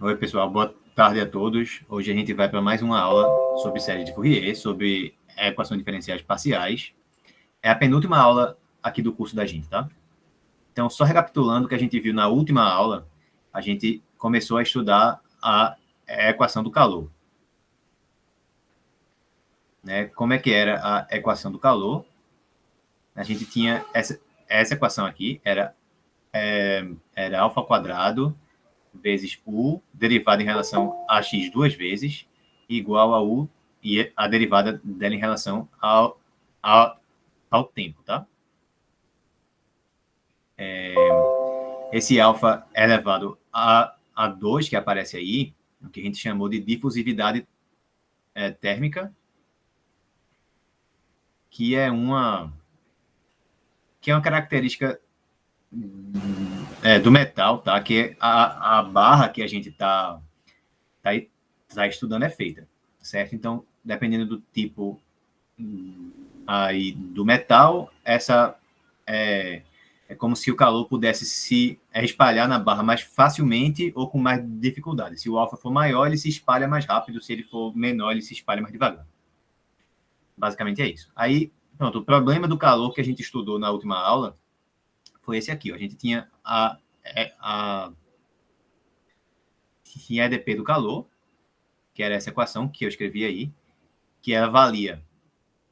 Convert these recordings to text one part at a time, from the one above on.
Oi, pessoal, boa tarde a todos. Hoje a gente vai para mais uma aula sobre série de Fourier, sobre equações diferenciais parciais. É a penúltima aula aqui do curso da gente, tá? Então, só recapitulando o que a gente viu na última aula, a gente começou a estudar a equação do calor. Né? Como é que era a equação do calor? A gente tinha essa equação aqui, era alfa ao quadrado vezes u, derivada em relação a x duas vezes, igual a u e a derivada dela em relação ao tempo, tá? Esse alfa é elevado a 2, que aparece aí, o que a gente chamou de difusividade térmica, que é uma característica do metal, tá? Que a barra que a gente tá estudando é feita, certo? Então, dependendo do tipo aí do metal, essa é como se o calor pudesse se espalhar na barra mais facilmente ou com mais dificuldade. Se o alfa for maior, ele se espalha mais rápido, se ele for menor, ele se espalha mais devagar. Basicamente é isso. Aí, pronto, o problema do calor que a gente estudou na última aula foi esse aqui, ó. A gente tinha a EDP do calor, que era essa equação que eu escrevi aí, que ela valia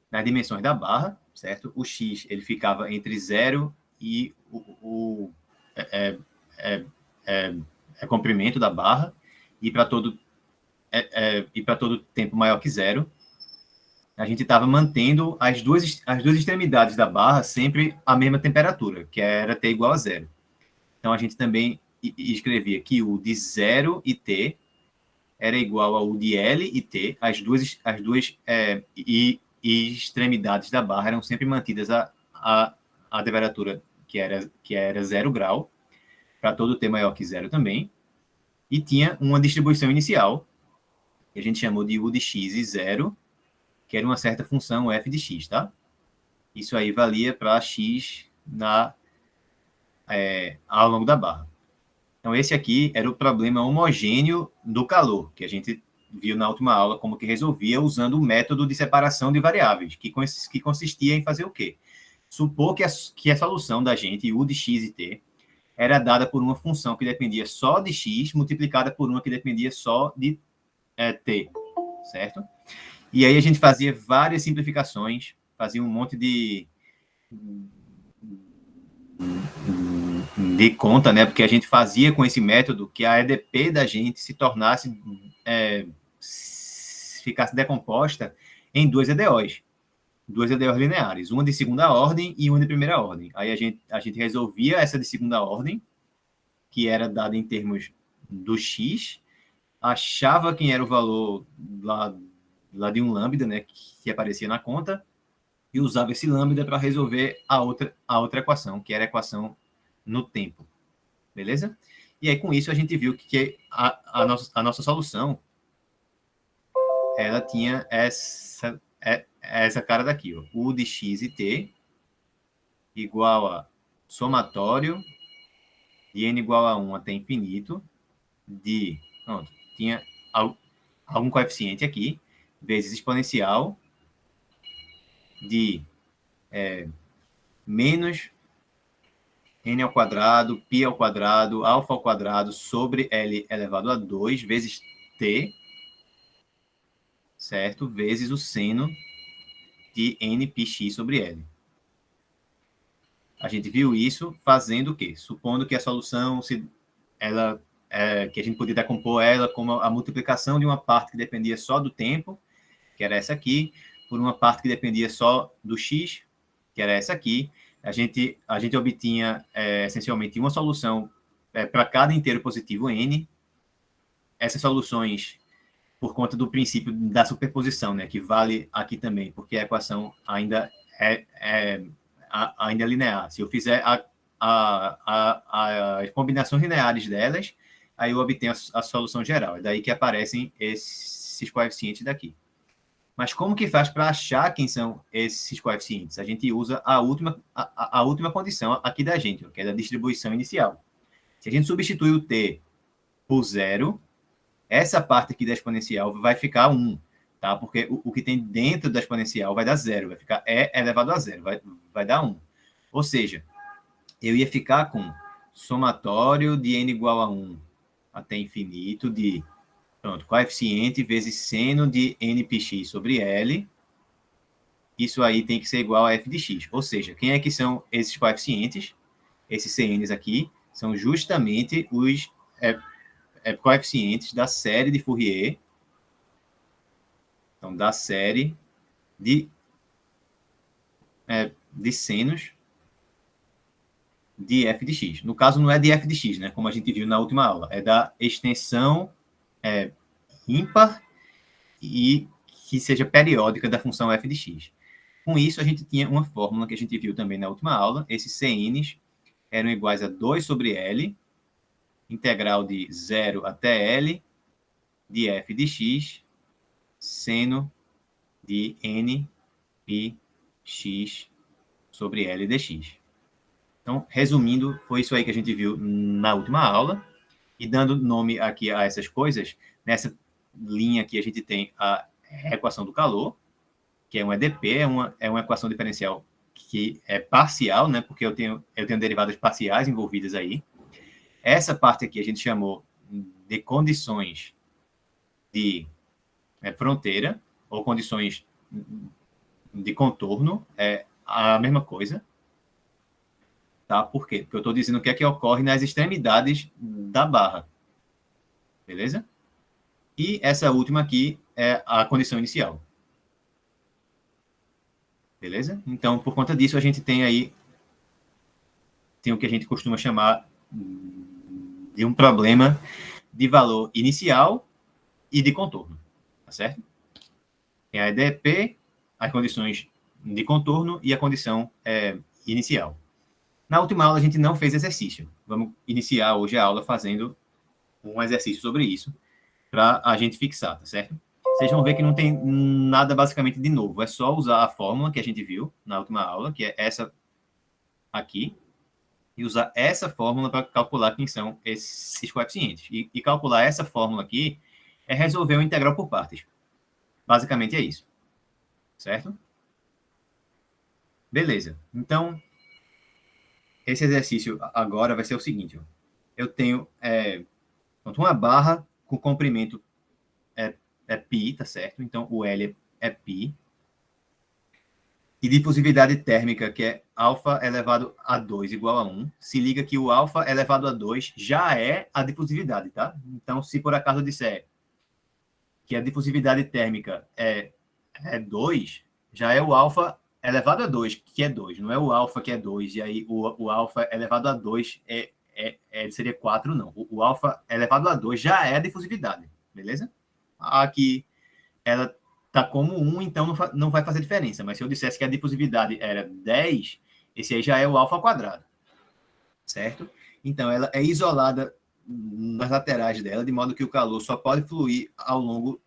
nas dimensões da barra, certo? O x ele ficava entre 0 e o comprimento da barra, e para todo tempo maior que 0, a gente estava mantendo as duas extremidades da barra sempre a mesma temperatura, que era T igual a 0. Então, a gente também escrevia que o de 0 e T era igual ao de L e T, as duas extremidades da barra eram sempre mantidas a temperatura que era 0 grau, para todo T maior que 0 também, e tinha uma distribuição inicial, que a gente chamou de U de x e 0, que era uma certa função f de x, tá? Isso aí valia para x ao longo da barra. Então, esse aqui era o problema homogêneo do calor, que a gente viu na última aula como que resolvia usando o método de separação de variáveis, que consistia em fazer o quê? Supor que a solução da gente, u de x e t, era dada por uma função que dependia só de x, multiplicada por uma que dependia só de t, certo? E aí a gente fazia várias simplificações, fazia um monte de conta, né? Porque a gente fazia com esse método que a EDP da gente se tornasse, ficasse decomposta em duas EDOs lineares, uma de segunda ordem e uma de primeira ordem. Aí a gente resolvia essa de segunda ordem, que era dada em termos do x, achava quem era o valor lá de um lambda, né, que aparecia na conta, e usava esse lambda para resolver a outra equação, que era a equação no tempo. Beleza? E aí, com isso, a gente viu que a nossa solução, ela tinha essa cara daqui, ó, U de x e t igual a somatório de n igual a 1 até infinito de... Pronto, tinha algum coeficiente aqui, vezes exponencial de menos n ao quadrado, π ao quadrado, alfa ao quadrado, sobre L elevado a 2, vezes T, certo? Vezes o seno de nπx sobre L. A gente viu isso fazendo o quê? Supondo que a solução, que a gente podia decompor ela como a multiplicação de uma parte que dependia só do tempo, que era essa aqui, por uma parte que dependia só do x, que era essa aqui. A gente obtinha essencialmente uma solução para cada inteiro positivo n. Essas soluções, por conta do princípio da superposição, né, que vale aqui também, porque a equação ainda ainda é linear. Se eu fizer as combinações lineares delas, aí eu obtenho a solução geral. É daí que aparecem esses coeficientes daqui. Mas como que faz para achar quem são esses coeficientes? A gente usa a última condição aqui da gente, que é da distribuição inicial. Se a gente substitui o t por 0, essa parte aqui da exponencial vai ficar 1, tá? Porque o que tem dentro da exponencial vai dar 0, vai ficar e elevado a 0, vai dar 1. Ou seja, eu ia ficar com somatório de n igual a 1 até infinito de, pronto, coeficiente vezes seno de nπx sobre L. Isso aí tem que ser igual a f de x. Ou seja, quem é que são esses coeficientes? Esses CNs aqui são justamente os coeficientes da série de Fourier. Então, da série de senos de f de x. No caso, não é de f de x, né? Como a gente viu na última aula. É da extensão ímpar e que seja periódica da função f de x. Com isso, a gente tinha uma fórmula que a gente viu também na última aula. Esses CNs eram iguais a 2 sobre L, integral de 0 até L, de f de x, seno de n pi x sobre L dx. Então, resumindo, foi isso aí que a gente viu na última aula. E dando nome aqui a essas coisas, nessa linha aqui a gente tem a equação do calor, que é um EDP, é uma equação diferencial que é parcial, né? Porque eu tenho derivadas parciais envolvidas aí. Essa parte aqui a gente chamou de condições de fronteira, ou condições de contorno, é a mesma coisa. Tá? Por quê? Porque eu estou dizendo o que é que ocorre nas extremidades da barra. Beleza? E essa última aqui é a condição inicial. Beleza? Então, por conta disso, a gente tem aí o que a gente costuma chamar de um problema de valor inicial e de contorno. Tá certo? Tem a EDP, as condições de contorno e a condição inicial. Na última aula, a gente não fez exercício. Vamos iniciar hoje a aula fazendo um exercício sobre isso, para a gente fixar, tá certo? Vocês vão ver que não tem nada basicamente de novo. É só usar a fórmula que a gente viu na última aula, que é essa aqui, e usar essa fórmula para calcular quem são esses coeficientes. E calcular essa fórmula aqui é resolver o integral por partes. Basicamente é isso. Certo? Beleza. Então, esse exercício agora vai ser o seguinte. Ó. Eu tenho uma barra com comprimento π, tá certo? Então, o L é π. E difusividade térmica, que é alfa elevado a 2 igual a 1. Se liga que o alfa elevado a 2 já é a difusividade, tá? Então, se por acaso eu disser que a difusividade térmica é 2, já é o alfa elevado a 2, que é 2. Não é o alfa que é 2, e aí o alfa elevado a 2 seria 4, não. O alfa elevado a 2 já é a difusividade, beleza? Aqui ela está como 1, então não vai fazer diferença. Mas se eu dissesse que a difusividade era 10, esse aí já é o alfa ao quadrado. Certo? Então, ela é isolada nas laterais dela, de modo que o calor só pode fluir ao longo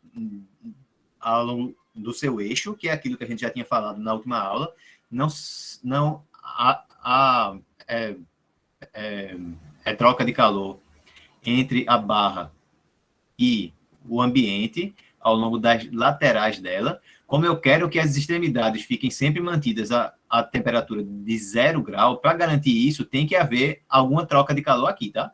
do seu eixo, que é aquilo que a gente já tinha falado na última aula. Não há troca de calor entre a barra e o ambiente ao longo das laterais dela. Como eu quero que as extremidades fiquem sempre mantidas a temperatura de 0 grau, para garantir isso, tem que haver alguma troca de calor aqui, tá?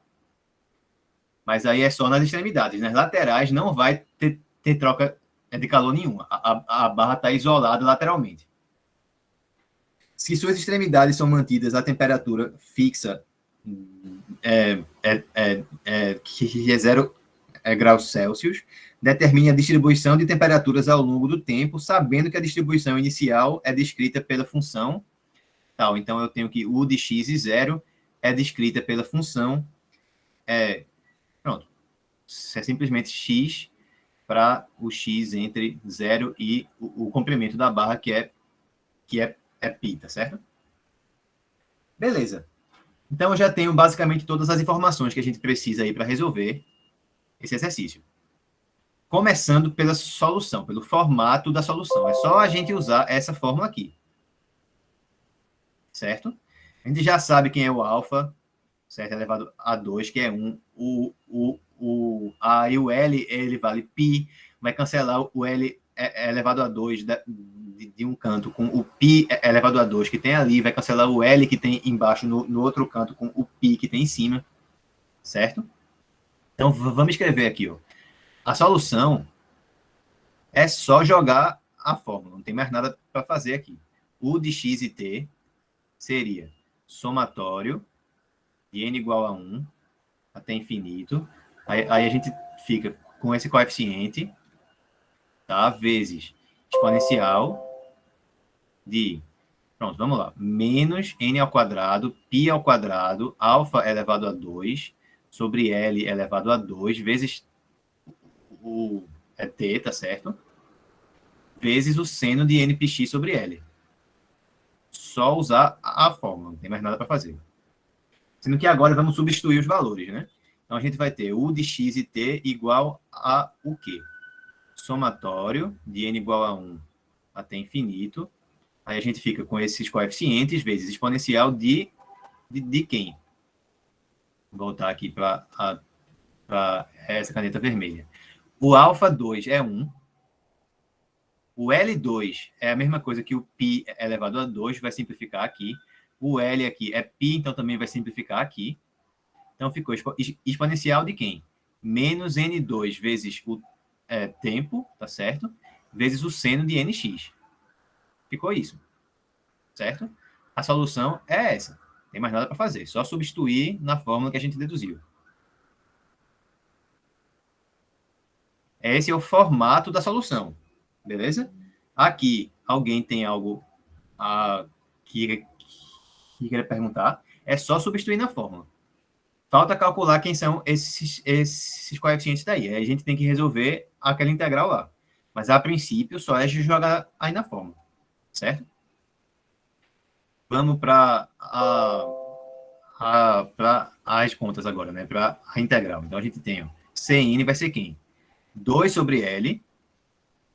Mas aí é só nas extremidades. Nas laterais não vai ter troca de calor nenhuma. A barra está isolada lateralmente. Se suas extremidades são mantidas a temperatura fixa, que é 0 graus Celsius, determine a distribuição de temperaturas ao longo do tempo, sabendo que a distribuição inicial é descrita pela função tal. Então, eu tenho que U de x e 0 é descrita pela função pronto. É simplesmente x para o x entre 0 e o comprimento da barra, que é π, tá certo? Beleza. Então, eu já tenho basicamente todas as informações que a gente precisa aí para resolver esse exercício. Começando pela solução, pelo formato da solução. É só a gente usar essa fórmula aqui. Certo? A gente já sabe quem é o alfa, certo? Elevado a 2, que é 1. O Aí o L, ele vale π, vai cancelar o L elevado a 2 de um canto com o π elevado a 2 que tem ali, vai cancelar o L que tem embaixo no outro canto com o π que tem em cima, certo? Então, vamos escrever aqui, ó. A solução é só jogar a fórmula, não tem mais nada para fazer aqui. U de x e t seria somatório de n igual a 1 até infinito. Aí a gente fica com esse coeficiente, tá? Vezes exponencial de, pronto, vamos lá, menos n ao quadrado, π ao quadrado, alfa elevado a 2, sobre L elevado a 2, vezes o t, tá certo? Vezes o seno de nπx sobre L. Só usar a fórmula, não tem mais nada para fazer. Sendo que agora vamos substituir os valores, né? Então a gente vai ter u de x e t igual a o quê? Somatório de n igual a 1 até infinito. Aí a gente fica com esses coeficientes vezes exponencial de quem? Vou voltar aqui para essa caneta vermelha. O alfa 2 é 1. O L2 é a mesma coisa que o π elevado a 2, vai simplificar aqui. O L aqui é π, então também vai simplificar aqui. Então ficou exponencial de quem? Menos n2 vezes o tempo, tá certo? Vezes o seno de nx. Ficou isso, certo? A solução é essa. Não tem mais nada para fazer. Só substituir na fórmula que a gente deduziu. Esse é o formato da solução. Beleza? Aqui, alguém tem algo que queira perguntar? É só substituir na fórmula. Falta calcular quem são esses coeficientes daí. Aí a gente tem que resolver aquela integral lá. Mas, a princípio, só é jogar aí na fórmula. Certo? Vamos para as contas agora, né? Para a integral. Então, a gente tem, ó, Cn vai ser quem? 2 sobre L,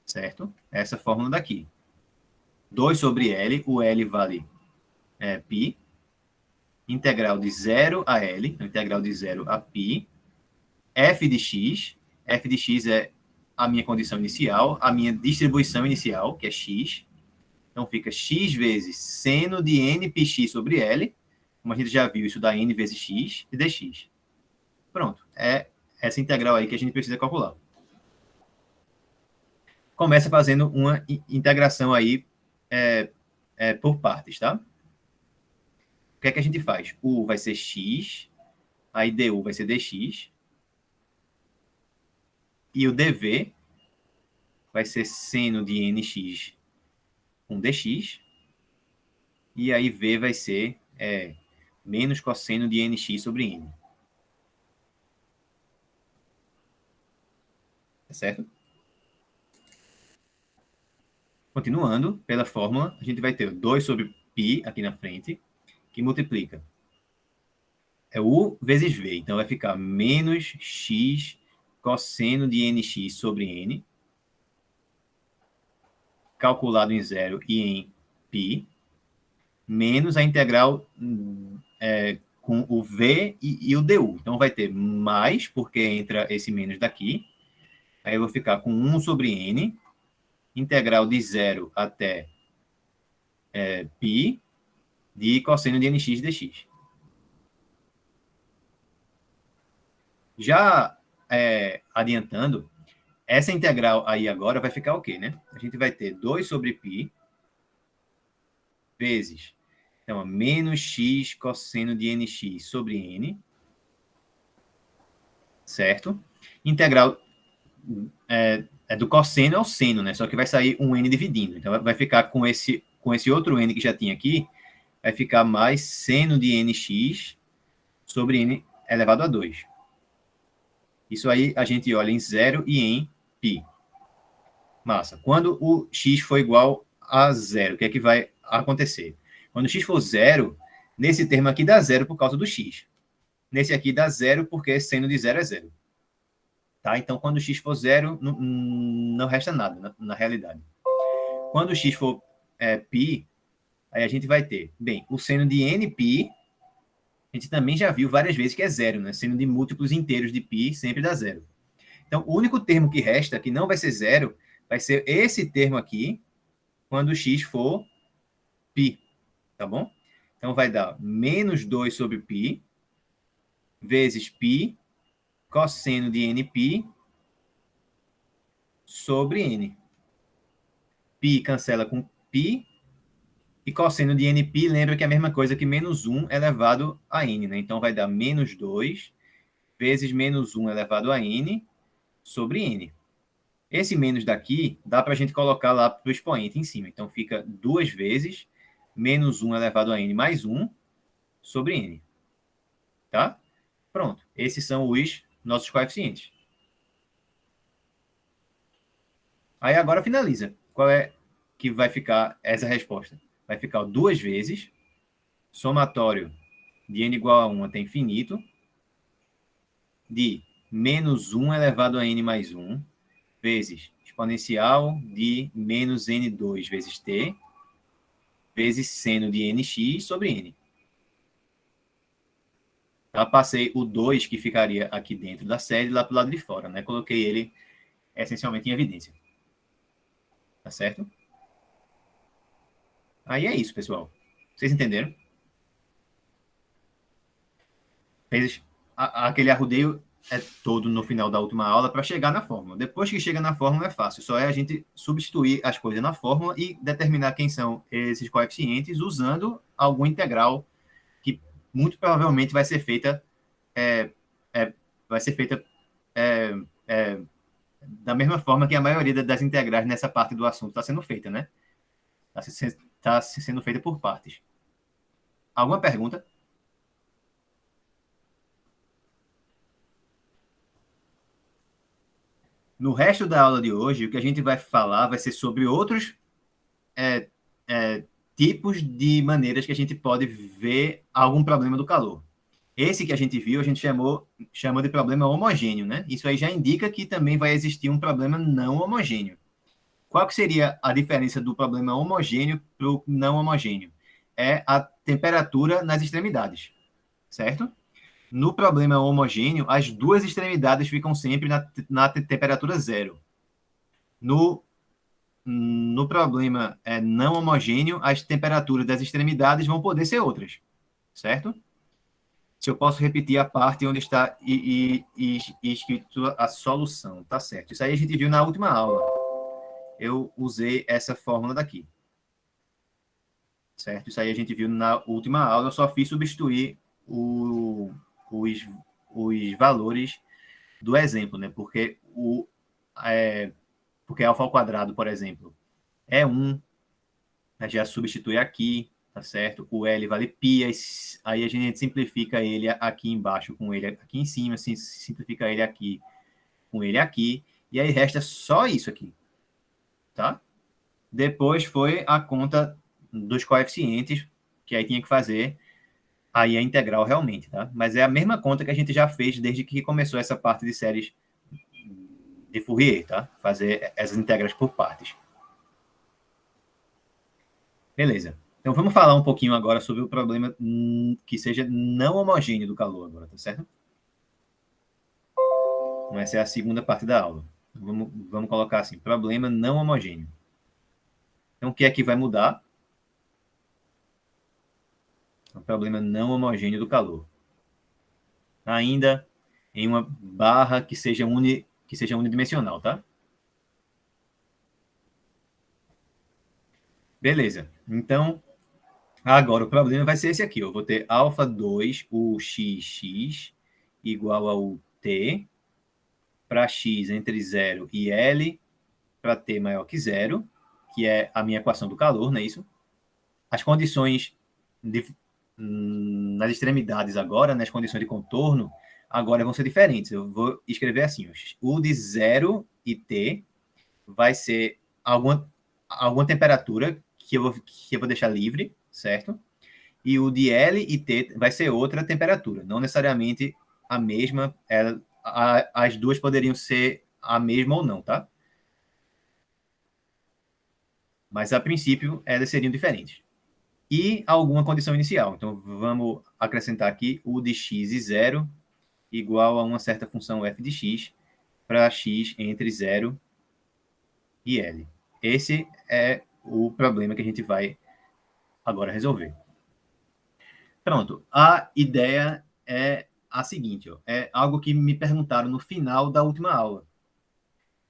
certo? Essa fórmula daqui. 2 sobre L, o L vale π. Integral de 0 a L, então integral de 0 a π. F de x é a minha condição inicial, a minha distribuição inicial, que é x. Então, fica x vezes seno de nπx sobre L. Como a gente já viu, isso dá n vezes x e dx. Pronto. É essa integral aí que a gente precisa calcular. Começa fazendo uma integração aí por partes, tá? O que é que a gente faz? U vai ser x, aí du vai ser dx, e o dv vai ser seno de nx com dx, e aí v vai ser menos cosseno de nx sobre n. Tá certo? Continuando, pela fórmula, a gente vai ter 2 sobre π aqui na frente, que multiplica. É u vezes v. Então, vai ficar menos x cosseno de nx sobre n, calculado em 0 e em π, menos a integral com o v e o du. Então, vai ter mais, porque entra esse menos daqui. Aí eu vou ficar com 1 sobre n, integral de 0 até π, de cosseno de nx dx. Já adiantando, essa integral aí agora vai ficar o quê, né? A gente vai ter 2 sobre π vezes, então, menos x cosseno de nx sobre n, certo? Integral do cosseno ao seno, né? Só que vai sair um n dividindo. Então, vai ficar com esse outro n que já tinha aqui, vai ficar mais seno de nx sobre n elevado a 2. Isso aí a gente olha em 0 e em π. Massa. Quando o x for igual a 0, o que é que vai acontecer? Quando o x for 0, nesse termo aqui dá 0 por causa do x. Nesse aqui dá 0 porque seno de 0 é 0. Tá? Então, quando o x for 0, não resta nada, na realidade. Quando o x for π, aí a gente vai ter, bem, o seno de nπ, a gente também já viu várias vezes que é 0, né? Seno de múltiplos inteiros de π sempre dá 0. Então, o único termo que resta, que não vai ser zero, vai ser esse termo aqui, quando x for π, tá bom? Então, vai dar menos 2 sobre π, vezes π, cosseno de nπ, sobre n. Π cancela com π, e cosseno de nπ, lembra que é a mesma coisa que menos 1 elevado a n, né? Então, vai dar menos 2 vezes menos 1 elevado a n sobre n. Esse menos daqui, dá para a gente colocar lá para o expoente em cima. Então, fica 2 vezes menos 1 elevado a n mais 1 sobre n. Tá? Pronto. Esses são os nossos coeficientes. Aí agora finaliza. Qual é que vai ficar essa resposta? Vai ficar 2 vezes somatório de n igual a 1 até infinito de menos 1 elevado a n mais 1 vezes exponencial de menos n2 vezes t vezes seno de nx sobre n. Eu passei o 2 que ficaria aqui dentro da série lá para o lado de fora, né? Coloquei ele essencialmente em evidência. Tá certo? Aí é isso, pessoal. Vocês entenderam? Fez aquele arrudeio é todo no final da última aula para chegar na fórmula. Depois que chega na fórmula é fácil, só é a gente substituir as coisas na fórmula e determinar quem são esses coeficientes usando algum integral que muito provavelmente vai ser feita é, vai ser feita é, é, da mesma forma que a maioria das integrais nessa parte do assunto está sendo feita, né? Está sendo feita por partes. Alguma pergunta? No resto da aula de hoje, o que a gente vai falar vai ser sobre outros é, tipos de maneiras que a gente pode ver algum problema do calor. Esse que a gente viu, a gente chama de problema homogêneo, né? Isso aí já indica que também vai existir um problema não homogêneo. Qual que seria a diferença do problema homogêneo para o não homogêneo? É a temperatura nas extremidades, certo? No problema homogêneo, as duas extremidades ficam sempre na temperatura zero. No problema não homogêneo, as temperaturas das extremidades vão poder ser outras, certo? Se eu posso repetir a parte onde está escrito a solução, tá certo. Isso aí a gente viu na última aula. Eu usei essa fórmula daqui. Certo? Isso aí a gente viu na última aula. Eu só fiz substituir os valores do exemplo, né? Porque porque alfa ao quadrado, por exemplo, é 1. A gente já substitui aqui, tá certo? O L vale π, aí a gente simplifica ele aqui embaixo com ele aqui em cima, simplifica ele aqui com ele aqui, e aí resta só isso aqui, tá? Depois foi a conta dos coeficientes, que aí tinha que fazer aí a integral realmente, tá? Mas é a mesma conta que a gente já fez desde que começou essa parte de séries de Fourier, tá? Fazer essas integrais por partes. Beleza. Então vamos falar um pouquinho agora sobre o problema que seja não homogêneo do calor agora, tá certo? Então, essa é a segunda parte da aula. Vamos colocar assim, problema não homogêneo. Então o que é que vai mudar? O problema não homogêneo do calor. Ainda em uma barra que seja unidimensional, tá? Beleza. Então, agora o problema vai ser esse aqui. Eu vou ter alfa 2, o xx, igual ao t, para x entre 0 e L, para t maior que 0, que é a minha equação do calor, não é isso? As condições nas extremidades agora, nas condições de contorno, agora vão ser diferentes. Eu vou escrever assim, o de 0 e t vai ser alguma temperatura que eu vou deixar livre, certo? E o de L e T vai ser outra temperatura, não necessariamente a mesma, as duas poderiam ser a mesma ou não, tá? Mas a princípio elas seriam diferentes. E alguma condição inicial. Então vamos acrescentar aqui o de x e 0 igual a uma certa função f de x, para x entre 0 e L. Esse é o problema que a gente vai agora resolver. Pronto. A ideia é a seguinte, ó, é algo que me perguntaram no final da última aula,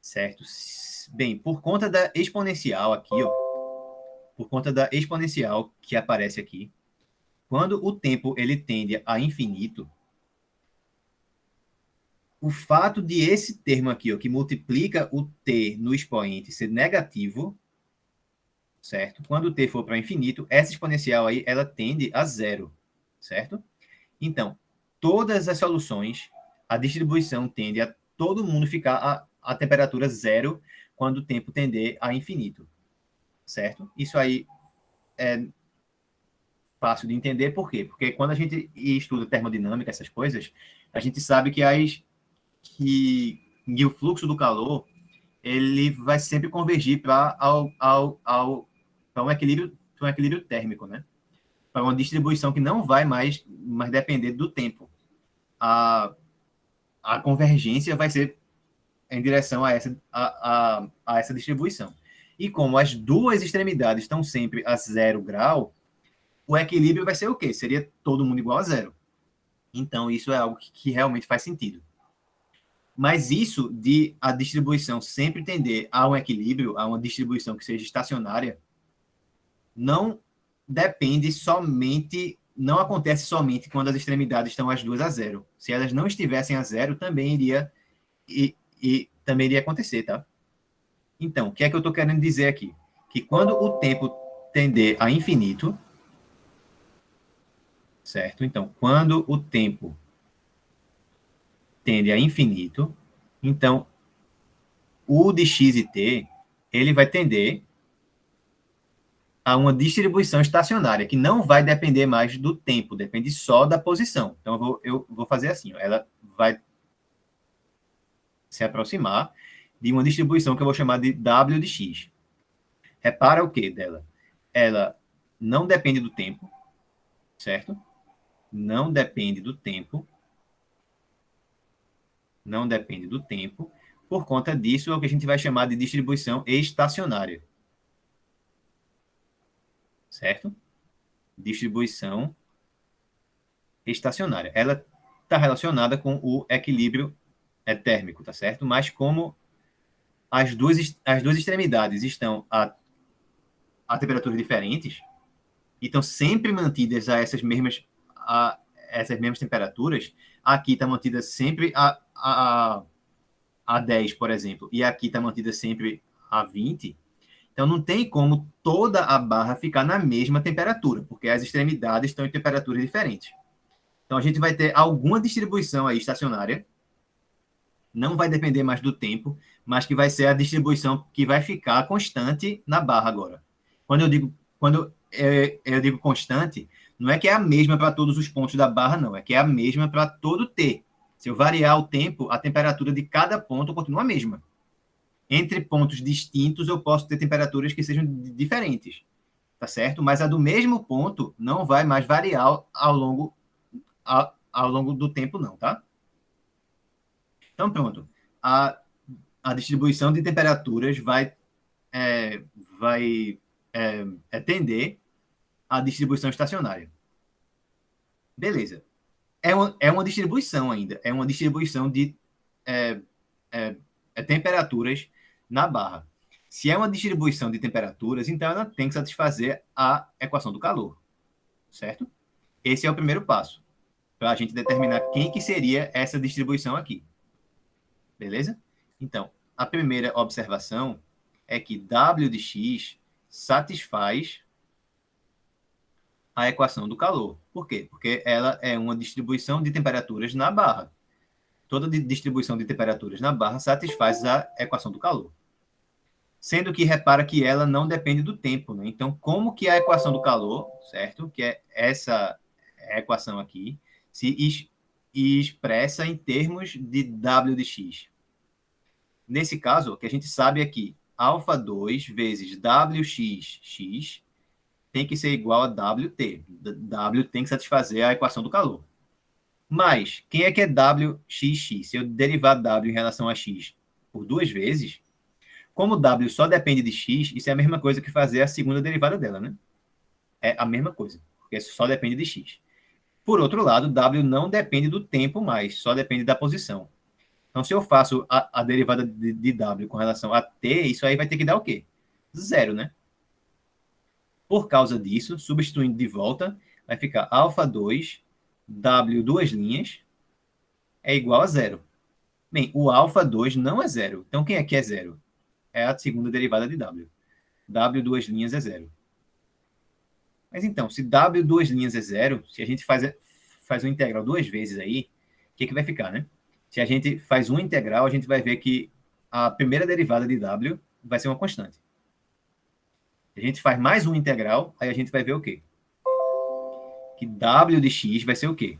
certo? Bem, por conta da exponencial aqui, ó, por conta da exponencial que aparece aqui, quando o tempo ele tende a infinito, o fato de esse termo aqui, ó, que multiplica o t no expoente ser negativo, certo? Quando o t for para infinito, essa exponencial aí, ela tende a zero, certo? Então, todas as soluções, a distribuição tende a todo mundo ficar a temperatura zero quando o tempo tender a infinito, certo? Isso aí é fácil de entender, por quê? Porque quando a gente estuda termodinâmica, essas coisas, a gente sabe que o fluxo do calor ele vai sempre convergir para um equilíbrio térmico, né? Para uma distribuição que não vai mais depender do tempo. A convergência vai ser em direção a essa distribuição. E como as duas extremidades estão sempre a 0 grau, o equilíbrio vai ser o quê? Seria todo mundo igual a zero. Então, isso é algo que realmente faz sentido. Mas isso de a distribuição sempre tender a um equilíbrio, a uma distribuição que seja estacionária, não depende somente, não acontece somente quando as extremidades estão as duas a zero. Se elas não estivessem a zero, também iria também iria acontecer, tá? Então, o que é que eu estou querendo dizer aqui? Que quando o tempo tender a infinito, certo? Então, quando o tempo tende a infinito, então o de x e t ele vai tender a uma distribuição estacionária, que não vai depender mais do tempo, depende só da posição. Então, eu vou fazer assim, ó, ela vai se aproximar de uma distribuição que eu vou chamar de W de x. Repara o que dela? Ela não depende do tempo, certo? Não depende do tempo. Não depende do tempo. Por conta disso, é o que a gente vai chamar de distribuição estacionária. Certo? Distribuição estacionária. Ela está relacionada com o equilíbrio térmico, tá certo? Mas como as duas extremidades estão a temperaturas diferentes e estão sempre mantidas a essas mesmas temperaturas, aqui está mantida sempre a 10, por exemplo, e aqui está mantida sempre a 20, então não tem como toda a barra ficar na mesma temperatura, porque as extremidades estão em temperaturas diferentes. Então a gente vai ter alguma distribuição aí estacionária, não vai depender mais do tempo, mas que vai ser a distribuição que vai ficar constante na barra agora. Quando eu digo constante, não é que é a mesma para todos os pontos da barra, não. É que é a mesma para todo T. Se eu variar o tempo, a temperatura de cada ponto continua a mesma. Entre pontos distintos, eu posso ter temperaturas que sejam diferentes, tá certo? Mas a do mesmo ponto não vai mais variar ao longo do tempo, não, tá? Então, pronto. A distribuição de temperaturas vai tender à distribuição estacionária. Beleza. É uma distribuição ainda. É uma distribuição de temperaturas na barra. Se é uma distribuição de temperaturas, então ela tem que satisfazer a equação do calor. Certo? Esse é o primeiro passo. Para a gente determinar quem que seria essa distribuição aqui. Beleza? Então, a primeira observação é que W de x satisfaz a equação do calor. Por quê? Porque ela é uma distribuição de temperaturas na barra. Toda distribuição de temperaturas na barra satisfaz a equação do calor. Sendo que repara que ela não depende do tempo, né? Então, como que a equação do calor, certo? Que é essa equação aqui, se expressa em termos de W de x. Nesse caso, o que a gente sabe é que alfa2 vezes WXX tem que ser igual a WT. W tem que satisfazer a equação do calor. Mas, quem é que é WXX? Se eu derivar W em relação a X por 2 vezes, como W só depende de X, isso é a mesma coisa que fazer a segunda derivada dela, né? É a mesma coisa, porque só depende de X. Por outro lado, W não depende do tempo mais, só depende da posição. Então, se eu faço a derivada de W com relação a T, isso aí vai ter que dar o quê? Zero, né? Por causa disso, substituindo de volta, vai ficar alfa 2, W duas linhas, é igual a zero. Bem, o alfa 2 não é zero. Então, quem aqui é zero? É a segunda derivada de W. W duas linhas é zero. Mas então, se W duas linhas é zero, se a gente faz um integral duas vezes aí, o que vai ficar, né? Se a gente faz um integral, a gente vai ver que a primeira derivada de W vai ser uma constante. A gente faz mais um integral, aí a gente vai ver o quê? Que W de x vai ser o quê?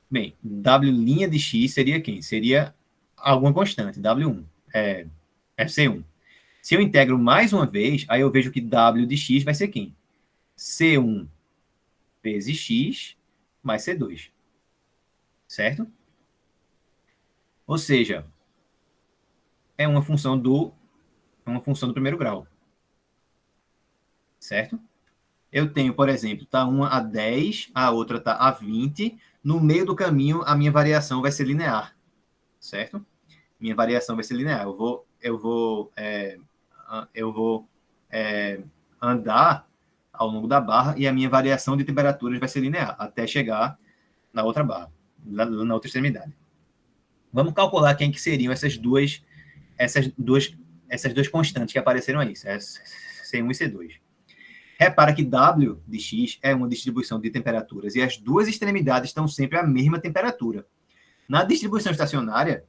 Bem, W' de x seria quem? Seria alguma constante, W1, é C1. Se eu integro mais uma vez, aí eu vejo que W de x vai ser quem? C1 vezes x mais C2. Certo? Ou seja, é uma função do primeiro grau. Certo? Eu tenho, por exemplo, tá uma a 10, a outra tá a 20. No meio do caminho, a minha variação vai ser linear. Certo? Minha variação vai ser linear. Eu vou andar ao longo da barra e a minha variação de temperaturas vai ser linear até chegar na outra barra, na outra extremidade. Vamos calcular quem que seriam essas duas constantes que apareceram aí, C1 e C2. Repara que W de x é uma distribuição de temperaturas e as duas extremidades estão sempre à mesma temperatura. Na distribuição estacionária,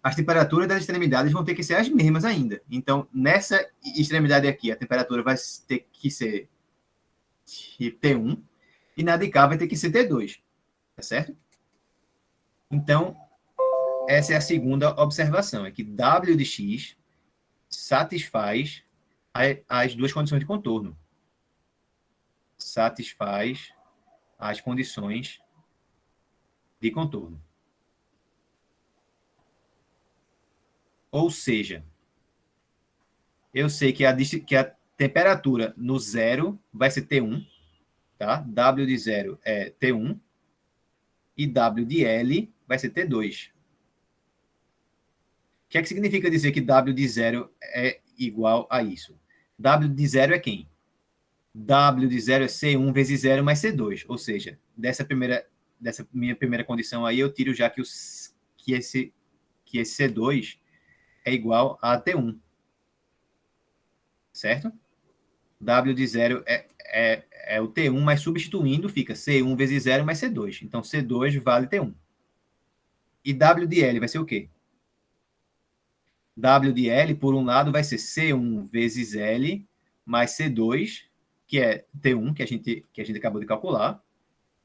as temperaturas das extremidades vão ter que ser as mesmas ainda. Então, nessa extremidade aqui, a temperatura vai ter que ser T1 e na de cá vai ter que ser T2. Tá certo? Então, essa é a segunda observação, é que W de x satisfaz as duas condições de contorno. Satisfaz as condições de contorno. Ou seja, eu sei que a temperatura no zero vai ser T1, tá? W de zero é T1 e W de L vai ser T2. O que é que significa dizer que W de zero é igual a isso? W de zero é quem? W de zero é C1 vezes zero mais C2. Ou seja, dessa minha primeira condição aí, eu tiro já que esse C2 é igual a T1. Certo? W de zero é o T1, mas substituindo fica C1 vezes zero mais C2. Então, C2 vale T1. E W de L vai ser o quê? W de L, por um lado, vai ser C1 vezes L mais C2, que é T1, que a gente acabou de calcular.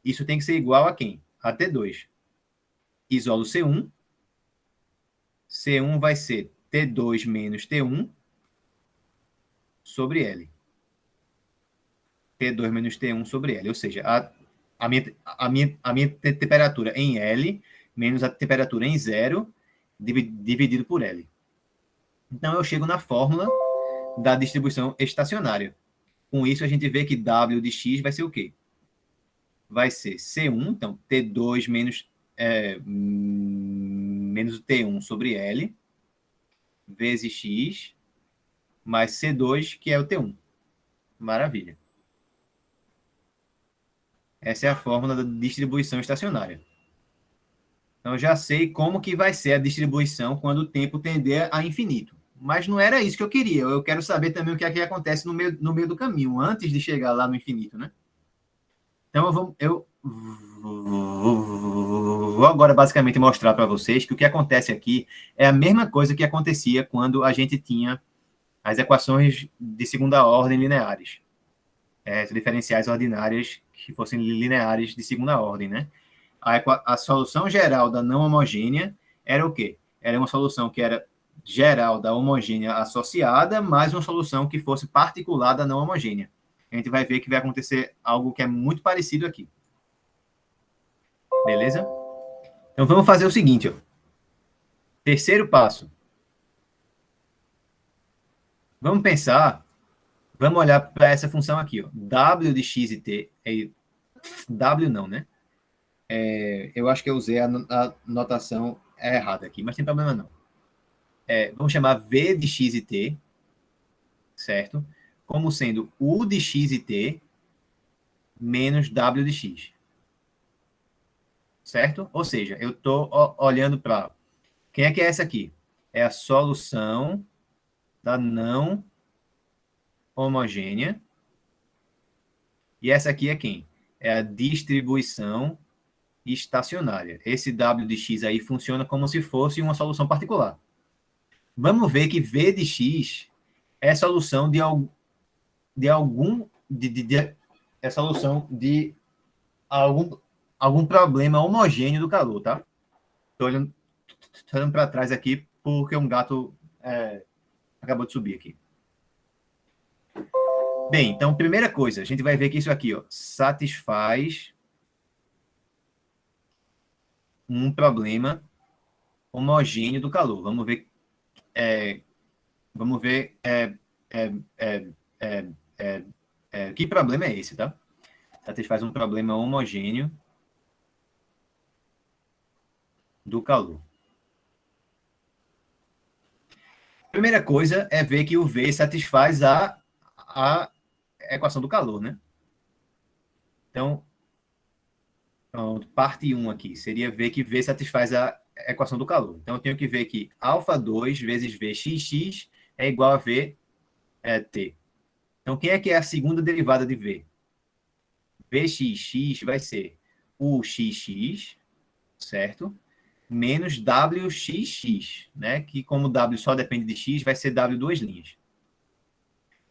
Isso tem que ser igual a quem? A T2. Isolo C1. C1 vai ser T2 menos T1 sobre L. T2 menos T1 sobre L. Ou seja, a minha temperatura em L menos a temperatura em zero dividido por L. Então, eu chego na fórmula da distribuição estacionária. Com isso, a gente vê que W de x vai ser o quê? Vai ser C1, então T2 menos o T1 sobre L, vezes x, mais C2, que é o T1. Maravilha. Essa é a fórmula da distribuição estacionária. Então, eu já sei como que vai ser a distribuição quando o tempo tender a infinito. Mas não era isso que eu queria. Eu quero saber também o que é que acontece no meio do caminho, antes de chegar lá no infinito, né? Então, eu vou agora basicamente mostrar para vocês que o que acontece aqui é a mesma coisa que acontecia quando a gente tinha as equações de segunda ordem lineares. Diferenciais ordinárias que fossem lineares de segunda ordem, né? A solução geral da não homogênea era o quê? Era uma solução que era geral da homogênea associada, mais uma solução que fosse particular da não homogênea. A gente vai ver que vai acontecer algo que é muito parecido aqui. Beleza? Então, vamos fazer o seguinte, ó. Terceiro passo. Vamos pensar, vamos olhar para essa função aqui, ó. W de x e t. W não, né? Eu acho que eu usei a notação errada aqui, mas tem problema não. Vamos chamar V de x e t, certo? Como sendo U de x e t menos W de x. Certo? Ou seja, eu estou olhando para... Quem é que é essa aqui? É a solução da não homogênea. E essa aqui é quem? É a distribuição estacionária. Esse W de x aí funciona como se fosse uma solução particular. Vamos ver que V de x é solução é solução de algum problema homogêneo do calor, tá? Estou olhando para trás aqui porque um gato acabou de subir aqui. Bem, então, primeira coisa, a gente vai ver que isso aqui, ó, satisfaz um problema homogêneo do calor. Vamos ver, que problema é esse, tá? Satisfaz um problema homogêneo do calor. Primeira coisa é ver que o V satisfaz a equação do calor, né? Então, parte 1 aqui seria ver que V satisfaz a equação do calor. Então, eu tenho que ver que alfa2 vezes Vxx é igual a V T. Então, quem é que é a segunda derivada de V? Vxx vai ser UXX, certo? Menos WXX, né? Que como W só depende de X, vai ser W duas linhas.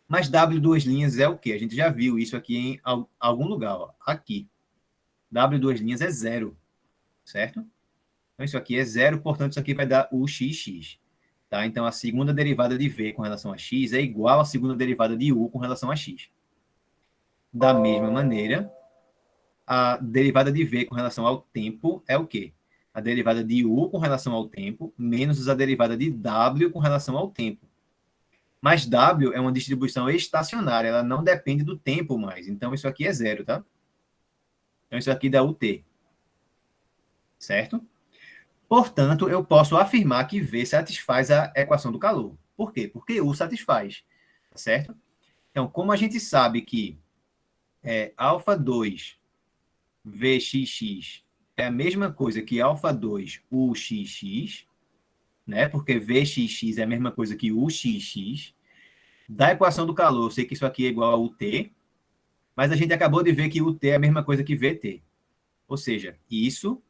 Mas W duas linhas é o quê? A gente já viu isso aqui em algum lugar, ó. Aqui. W duas linhas é zero, certo? Então, isso aqui é zero, portanto, isso aqui vai dar UXX. Tá? Então, a segunda derivada de V com relação a X é igual à segunda derivada de U com relação a X. Da mesma maneira, a derivada de V com relação ao tempo é o quê? A derivada de U com relação ao tempo menos a derivada de W com relação ao tempo. Mas W é uma distribuição estacionária, ela não depende do tempo mais. Então, isso aqui é zero, tá? Então, isso aqui dá UT. Certo? Portanto, eu posso afirmar que V satisfaz a equação do calor. Por quê? Porque U satisfaz. Certo? Então, como a gente sabe que alfa2 Vxx é a mesma coisa que alfa2 UXX, né? Porque Vxx é a mesma coisa que UXX. Da equação do calor, eu sei que isso aqui é igual a UT, mas a gente acabou de ver que UT é a mesma coisa que VT. Ou seja, isso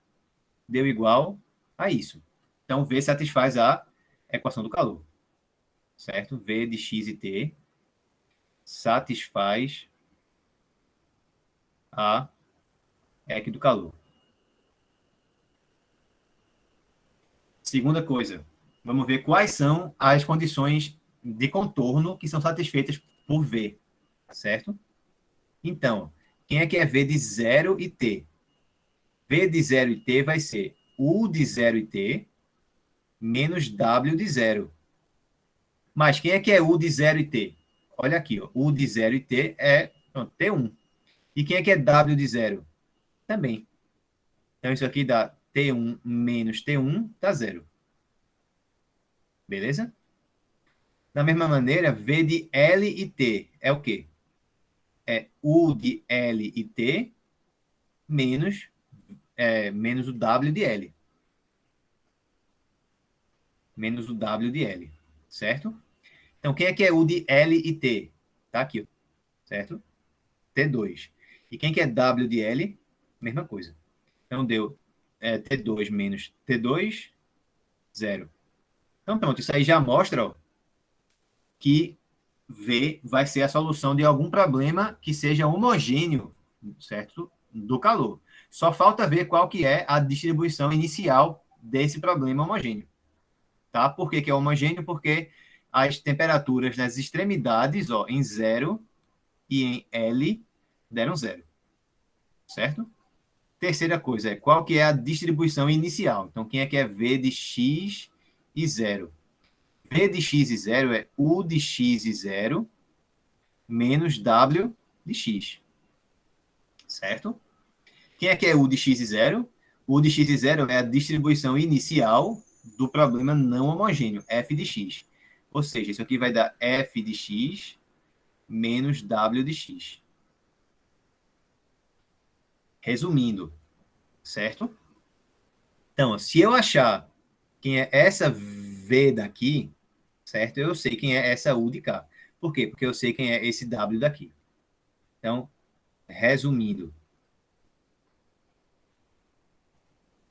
deu igual a isso. Então, V satisfaz a equação do calor. Certo? V de x e t satisfaz a EQ do calor. Segunda coisa, vamos ver quais são as condições de contorno que são satisfeitas por V, certo? Então, quem é que é V de 0 e T? V de 0 e T vai ser U de 0 e T menos W de 0. Mas quem é que é U de 0 e T? Olha aqui, ó, U de 0 e T é T1. E quem é que é W de 0? Também. Então, isso aqui dá T1 menos T1, dá 0. Beleza? Da mesma maneira, V de L e T é o quê? É U de L e T menos, menos o W de L. Menos o W de L. Certo? Então, quem é que é U de L e T? Tá aqui, certo? T2. E quem que é W de L? Mesma coisa. Então, deu T2 menos T2, 0. Então, pronto. Isso aí já mostra, ó, que V vai ser a solução de algum problema que seja homogêneo, certo? Do calor. Só falta ver qual que é a distribuição inicial desse problema homogêneo. Tá? Por que é homogêneo? Porque as temperaturas nas extremidades, ó, em 0 e em L, deram 0. Certo? Terceira coisa é qual que é a distribuição inicial. Então, quem é que é V de x e 0? V de x e 0 é U de x e 0 menos W de x. Certo? Quem é que é U de x e 0? U de x e 0 é a distribuição inicial do problema não homogêneo, f de x. Ou seja, isso aqui vai dar f de x menos w de x. Resumindo, certo? Então, se eu achar quem é essa v daqui, certo? Eu sei quem é essa u de cá. Por quê? Porque eu sei quem é esse w daqui. Então, resumindo,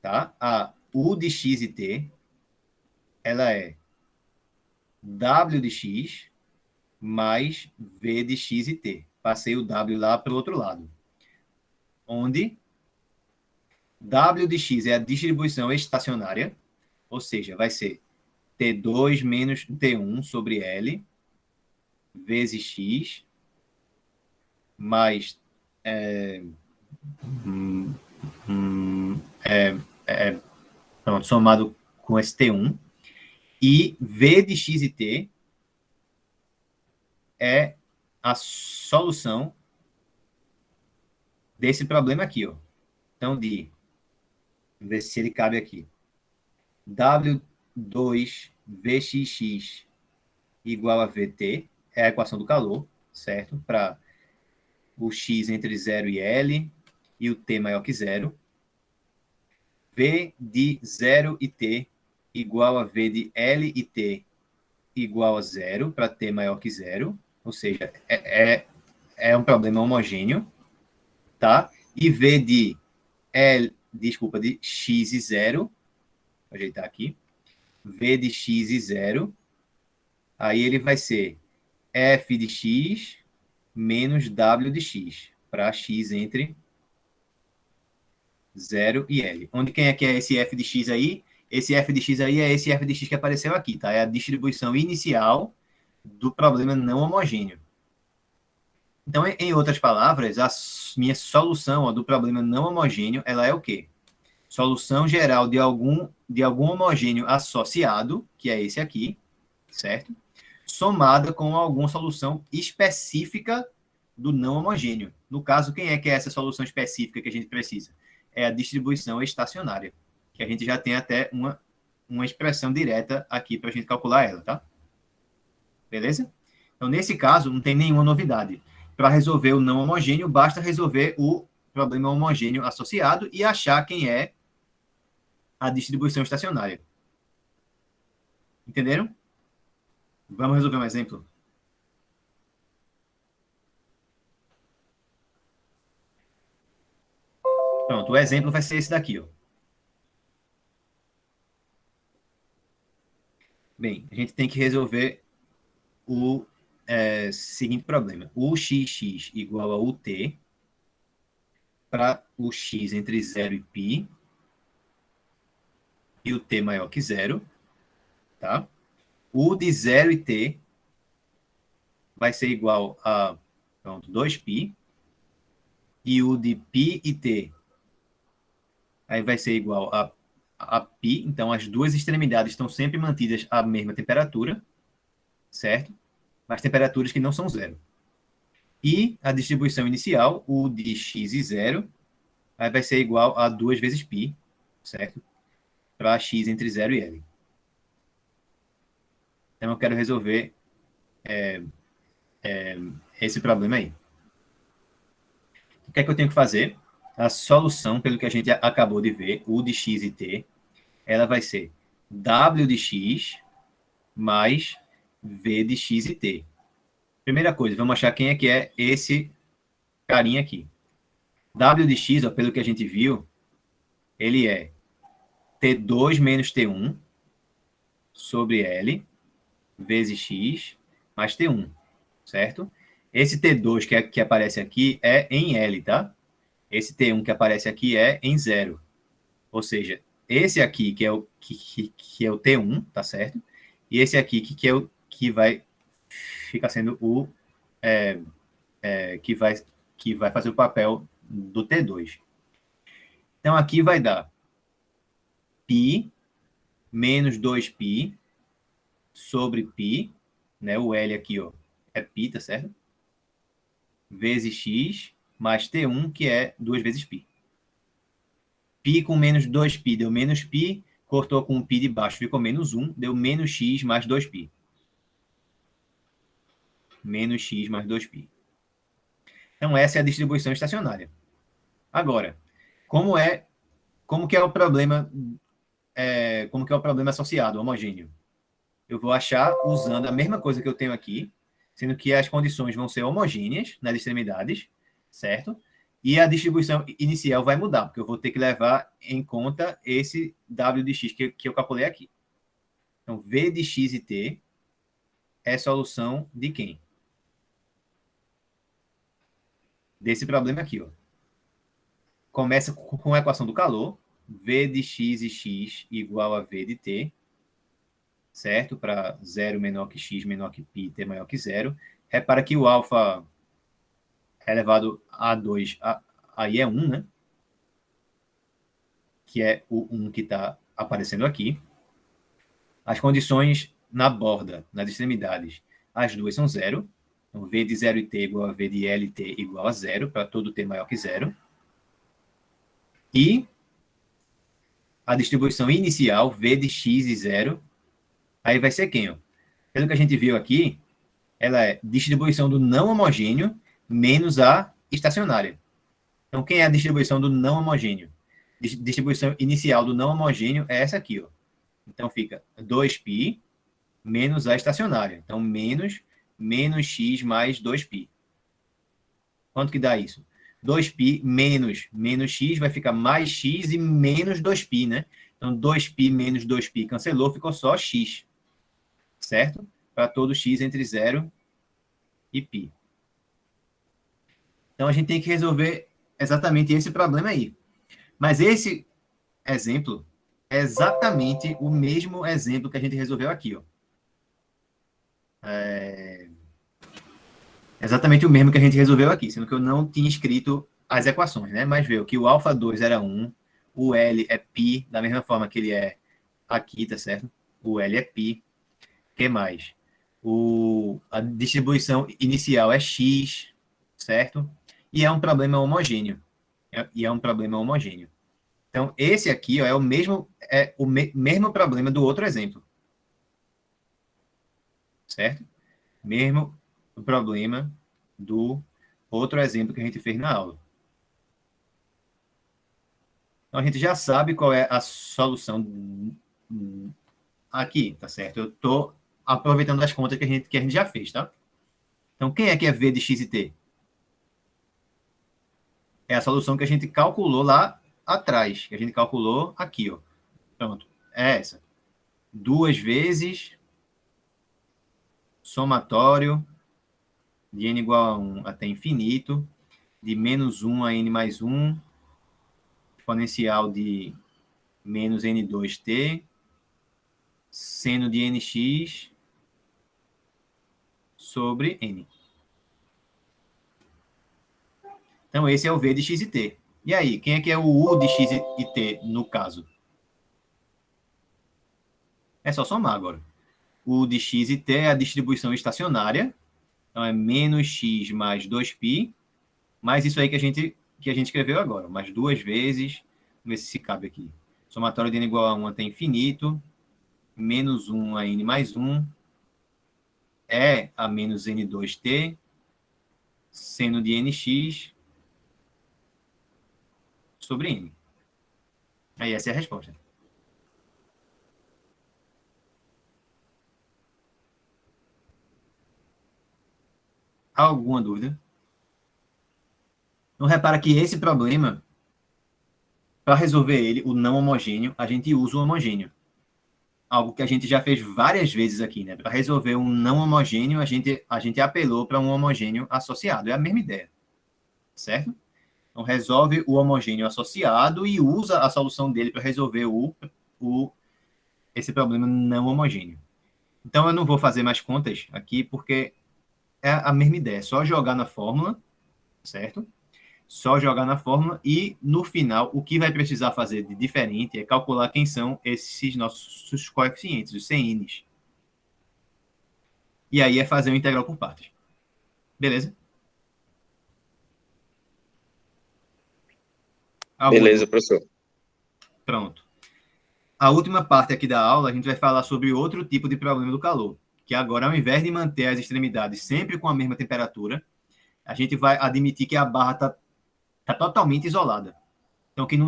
tá? A u de x e t, ela é w de x mais v de x e t. Passei o w lá para o outro lado. Onde w de x é a distribuição estacionária, ou seja, vai ser T2 menos T1 sobre L vezes x mais pronto, somado com esse T1 e V de x e t é a solução desse problema aqui, ó. Então, vamos ver se ele cabe aqui. W2 VXX igual a VT é a equação do calor, certo? Para o x entre 0 e L e o t maior que 0. V de 0 e t igual a V de L e t igual a 0 para t maior que 0. Ou seja, é um problema homogêneo, tá? E V de de x e 0, vou ajeitar aqui, V de x e 0, aí ele vai ser f de x menos w de x, para x entre 0 e L. Onde quem é que é esse f de x aí? Esse f de x aí é esse f de x que apareceu aqui, tá? É a distribuição inicial do problema não homogêneo. Então, em outras palavras, a minha solução ó, do problema não homogêneo, ela é o quê? Solução geral de algum homogêneo associado, que é esse aqui, certo? Somada com alguma solução específica do não homogêneo. No caso, quem é que é essa solução específica que a gente precisa? É a distribuição estacionária, que a gente já tem até uma expressão direta aqui para a gente calcular ela, tá? Beleza? Então, nesse caso, não tem nenhuma novidade. Para resolver o não homogêneo, basta resolver o problema homogêneo associado e achar quem é a distribuição estacionária. Entenderam? Vamos resolver um exemplo? Pronto, o exemplo vai ser esse daqui, ó. Bem, a gente tem que resolver o seguinte problema. O xx igual a ut para o x entre 0 e π e o t maior que 0, tá? O de 0 e t vai ser igual a, pronto, 2π, e o de π e t aí vai ser igual a π, então as duas extremidades estão sempre mantidas à mesma temperatura, certo? Mas temperaturas que não são zero. E a distribuição inicial, o de x e 0, aí vai ser igual a 2 vezes π, certo? Para x entre 0 e L. Então eu quero resolver esse problema aí. O que é que eu tenho que fazer? A solução, pelo que a gente acabou de ver, u de x e t, ela vai ser w de x mais v de x e t. Primeira coisa, vamos achar quem é que é esse carinha aqui. W de x, ó, pelo que a gente viu, ele é T2 menos T1 sobre L vezes x mais T1, certo? Esse T2 que aparece aqui é em L, tá? Esse T1 que aparece aqui é em 0. Ou seja, esse aqui que é o T1, tá certo? E esse aqui que vai ficar sendo o que vai fazer o papel do T2. Então, aqui vai dar π menos 2π sobre π, né? O L aqui, ó, é π, tá certo? Vezes x mais T1, que é 2 vezes π. Π com menos 2π deu menos π, cortou com o π de baixo, ficou menos 1, deu menos x mais 2π. Menos x mais 2π. Então, essa é a distribuição estacionária. Agora, como que é o problema, como que é o problema associado, homogêneo? Eu vou achar usando a mesma coisa que eu tenho aqui, sendo que as condições vão ser homogêneas nas extremidades, certo? E a distribuição inicial vai mudar, porque eu vou ter que levar em conta esse W de x que eu calculei aqui. Então, V de x e t é solução de quem? Desse problema aqui, ó. Começa com a equação do calor, V de x e x igual a V de t, certo? Para 0 menor que x, menor que π, t maior que 0. Repara que o alfa elevado a 2, aí é 1, né? Que é o 1 que está aparecendo aqui. As condições na borda, nas extremidades, as duas são 0. Então, V de 0 e t igual a V de L e t igual a 0, para todo t maior que 0. E a distribuição inicial, V de x e 0, aí vai ser quem? Ó? Pelo que a gente viu aqui, ela é distribuição do não homogêneo menos a estacionária. Então, quem é a distribuição do não homogêneo? Distribuição inicial do não homogêneo é essa aqui. Ó. Então, fica 2π menos a estacionária. Então, menos x mais 2π. Quanto que dá isso? 2π menos x vai ficar mais x e menos 2π, né? Então, 2π menos 2π cancelou, ficou só x. Certo? Para todo x entre 0 e π. Então, a gente tem que resolver exatamente esse problema aí. Mas esse exemplo é exatamente o mesmo exemplo que a gente resolveu aqui. Ó. Exatamente o mesmo que a gente resolveu aqui, sendo que eu não tinha escrito as equações, né? Mas veio que o alfa 2 era 1, o L é π, da mesma forma que ele é aqui, tá certo? O L é π. O que mais? A distribuição inicial é x, certo? E é um problema homogêneo. Então, esse aqui ó, é o mesmo problema do outro exemplo. Certo? Mesmo problema do outro exemplo que a gente fez na aula. Então, a gente já sabe qual é a solução aqui, tá certo? Eu estou aproveitando as contas que a gente já fez, tá? Então, quem é que é V de x e t? É a solução que a gente calculou lá atrás, que a gente calculou aqui, ó. Pronto, é essa. 2 vezes somatório de n igual a 1 até infinito, de menos 1 a n mais 1, exponencial de menos n2t, seno de nx sobre n. Então, esse é o V de x e t. E aí, quem é que é o U de x e t no caso? É só somar agora. O U de x e t é a distribuição estacionária. Então, é menos x mais 2π, mais isso aí que a gente escreveu agora. Mais 2 vezes, vamos ver se cabe aqui. Somatório de n igual a 1 até infinito, menos 1 a n mais 1, é a menos n2t, seno de nx sobre n. Aí essa é a resposta. Alguma dúvida? Então, repara que esse problema, para resolver ele, o não homogêneo, a gente usa o homogêneo. Algo que a gente já fez várias vezes aqui, né? Para resolver um não homogêneo, a gente apelou para um homogêneo associado. É a mesma ideia. Certo? Então, resolve o homogêneo associado e usa a solução dele para resolver esse problema não homogêneo. Então, eu não vou fazer mais contas aqui, porque é a mesma ideia. É só jogar na fórmula, certo? Só jogar na fórmula e, no final, o que vai precisar fazer de diferente é calcular quem são esses nossos coeficientes, os CNs. E aí é fazer o integral por partes. Beleza? Beleza, professor. Pronto. A última parte aqui da aula, a gente vai falar sobre outro tipo de problema do calor, que agora, ao invés de manter as extremidades sempre com a mesma temperatura, a gente vai admitir que a barra está totalmente isolada. Então, que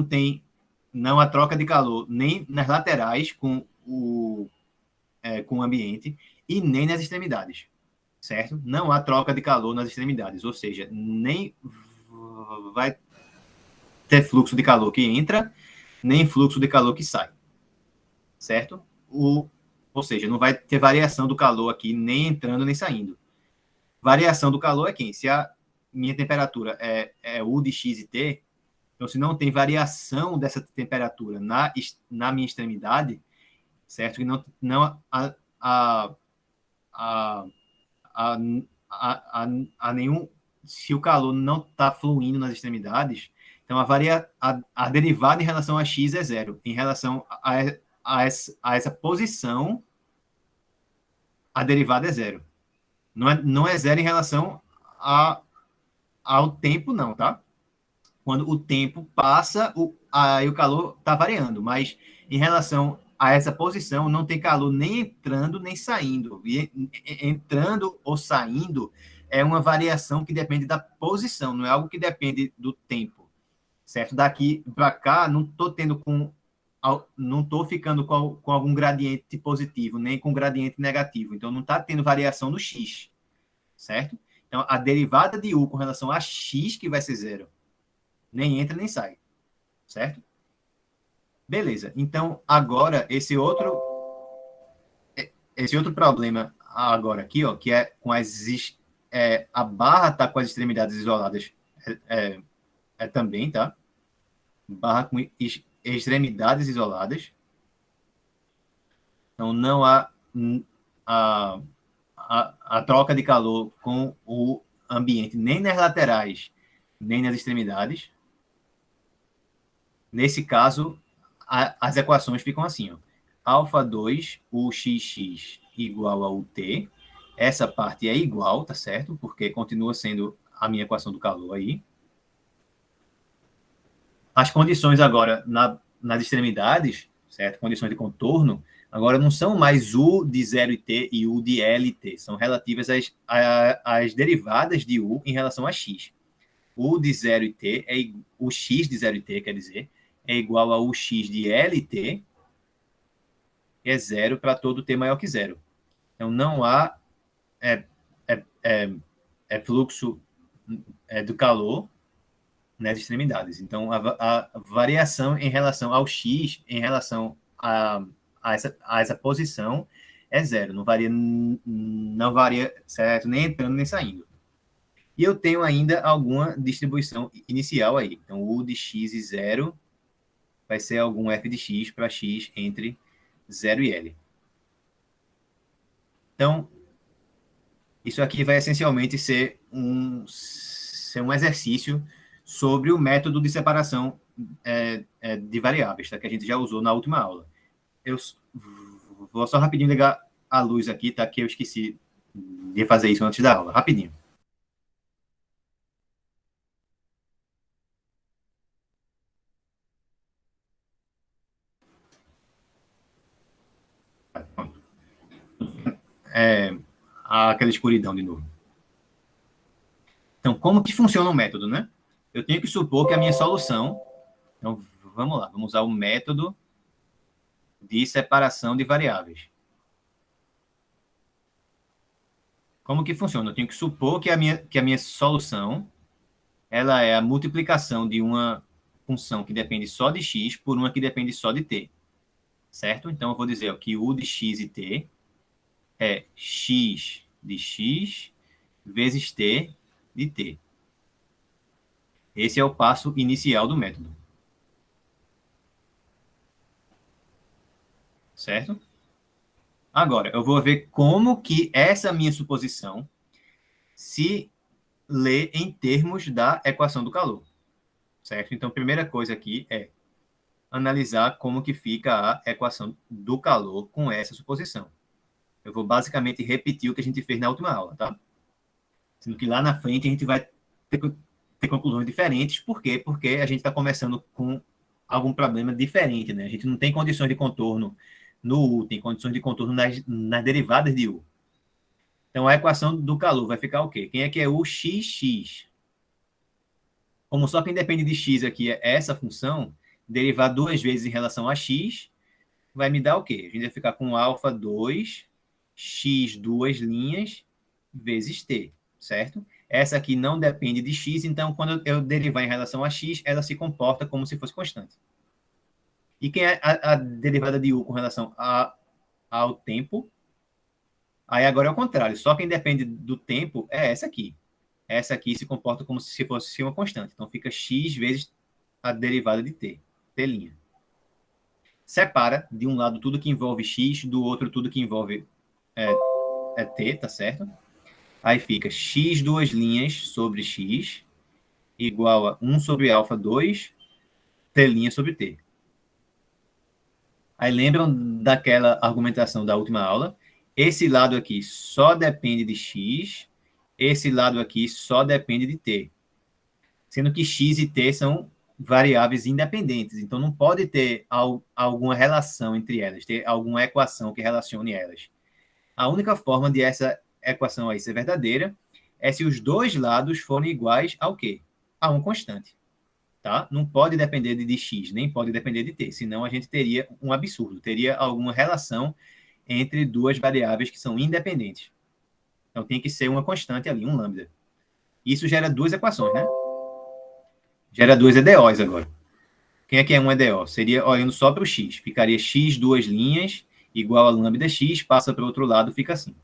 não há troca de calor nem nas laterais com o ambiente e nem nas extremidades, certo? Não há troca de calor nas extremidades, ou seja, nem vai ter fluxo de calor que entra, nem fluxo de calor que sai, certo? Ou seja, não vai ter variação do calor aqui, nem entrando, nem saindo. Variação do calor é quem? Se a minha temperatura é U de X e T, então se não tem variação dessa temperatura na minha extremidade, certo? Que não a nenhum... Se o calor não está fluindo nas extremidades, então a derivada em relação a X é zero. Em relação a essa posição, a derivada é zero. Não é zero em relação ao tempo, não, tá? Quando o tempo passa, aí o calor está variando, mas em relação a essa posição, não tem calor nem entrando, nem saindo. E entrando ou saindo é uma variação que depende da posição, não é algo que depende do tempo, certo? Daqui para cá, não estou ficando com algum gradiente positivo, nem com gradiente negativo. Então, não está tendo variação no X, certo? Então, a derivada de U com relação a X que vai ser zero. Nem entra, nem sai, certo? Beleza. Então, agora, esse outro problema agora aqui, ó, que é com a barra tá com as extremidades isoladas também, tá? Barra com extremidades isoladas. Então, não há a troca de calor com o ambiente, nem nas laterais, nem nas extremidades. Nesse caso, as equações ficam assim, ó. Alfa 2, UXX igual a UT. Essa parte é igual, tá certo? Porque continua sendo a minha equação do calor aí. As condições agora nas extremidades, certo? Condições de contorno, agora não são mais U de 0t e U de LT. São relativas às derivadas de U em relação a X. U de 0t, o X de 0t, quer dizer, é igual a UX de LT, que é zero para todo T maior que zero. Então, não há fluxo do calor nas extremidades. Então, a variação em relação ao X, em relação a essa posição, é zero. Não varia, certo? Nem entrando, nem saindo. E eu tenho ainda alguma distribuição inicial aí. Então, U de X e zero vai ser algum f de x para x entre 0 e L. Então, isso aqui vai essencialmente ser um exercício sobre o método de separação de variáveis, tá? Que a gente já usou na última aula. Eu vou só rapidinho ligar a luz aqui, tá? Que eu esqueci de fazer isso antes da aula. Rapidinho. Aquela escuridão de novo. Então, como que funciona o método, né? Eu tenho que supor que a minha solução... Então, vamos lá. Vamos usar o método de separação de variáveis. Como que funciona? Eu tenho que supor que a minha solução ela é a multiplicação de uma função que depende só de x por uma que depende só de t. Certo? Então, eu vou dizer ó, que u de x e t é x de x vezes t de t. Esse é o passo inicial do método. Certo? Agora, eu vou ver como que essa minha suposição se lê em termos da equação do calor. certo? Então, a primeira coisa aqui é analisar como que fica a equação do calor com essa suposição. Eu vou basicamente repetir o que a gente fez na última aula, tá? Sendo que lá na frente a gente vai ter conclusões diferentes. Por quê? Porque a gente está começando com algum problema diferente, né? A gente não tem condições de contorno no U, tem condições de contorno nas derivadas de U. Então, a equação do calor vai ficar o quê? Quem é que é o xx? Como só quem depende de x aqui é essa função, derivar duas vezes em relação a x, vai me dar o quê? A gente vai ficar com alfa 2, x duas linhas, vezes t, certo? Essa aqui não depende de x, então quando eu derivar em relação a x, ela se comporta como se fosse constante. E quem é a derivada de u com relação ao tempo? Aí agora é o contrário, só quem depende do tempo é essa aqui. Essa aqui se comporta como se fosse uma constante. Então fica x vezes a derivada de t, t'. Separa de um lado tudo que envolve x, do outro tudo que envolve t, tá certo? Aí fica x duas linhas sobre x igual a 1 sobre alfa 2 t' sobre t. Aí lembram daquela argumentação da última aula? Esse lado aqui só depende de x, esse lado aqui só depende de t. Sendo que x e t são variáveis independentes, então não pode ter alguma relação entre elas, ter alguma equação que relacione elas. A única forma de essa equação aí ser verdadeira é se os dois lados forem iguais ao quê? A um constante. Tá? Não pode depender de x, nem pode depender de t, senão a gente teria um absurdo, teria alguma relação entre duas variáveis que são independentes. Então tem que ser uma constante ali, um lambda. Isso gera duas equações, né? Gera duas EDOs agora. Quem é que é um EDO? Seria olhando só para o x. Ficaria x duas linhas igual a lambda x, passa para o outro lado, fica assim.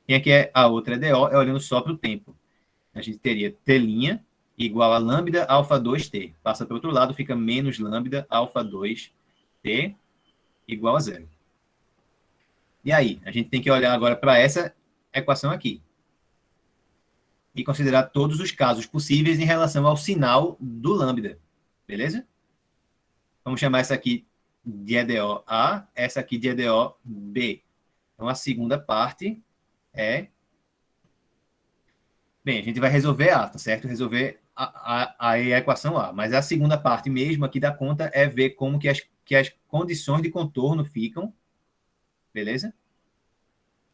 Quem é que é a outra EDO? É olhando só para o tempo. A gente teria t' igual a lambda alfa 2t. Passa para o outro lado, fica menos lambda alfa 2t igual a zero. E aí? A gente tem que olhar agora para essa equação aqui. E considerar todos os casos possíveis em relação ao sinal do lambda. Beleza? Vamos chamar essa aqui de EDO A, essa aqui de EDO B. Então, a segunda parte é... Bem, a gente vai resolver A, tá certo? Resolver a equação A. Mas a segunda parte mesmo aqui da conta é ver como que as condições de contorno ficam. Beleza?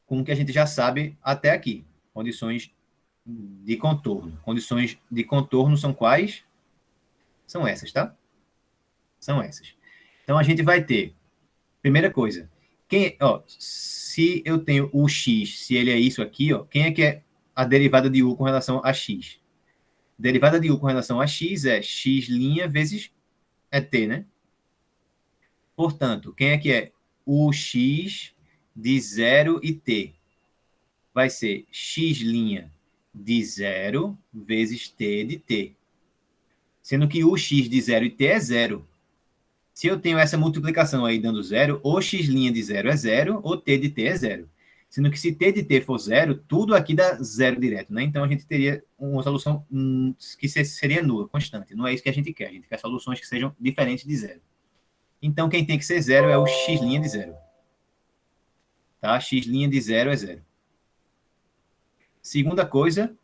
Com o que a gente já sabe até aqui. Condições de contorno. Condições de contorno são quais? São essas, tá? São essas. Então, a gente vai ter, primeira coisa, se eu tenho o x, se ele é isso aqui, quem é que é a derivada de u com relação a x? Derivada de u com relação a x é x' vezes t, né? Portanto, quem é que é o x de 0 e t? Vai ser x' de 0 vezes t de t. Sendo que o x de 0 e t é 0. Se eu tenho essa multiplicação aí dando 0, ou x' de 0 é 0, ou t de t é 0. Sendo que se t de t for 0, tudo aqui dá 0 direto, né? Então a gente teria uma solução que seria nula, constante. Não é isso que a gente quer. A gente quer soluções que sejam diferentes de 0. Então quem tem que ser 0 é o x' de 0. Tá? X' de 0 é 0. Segunda coisa,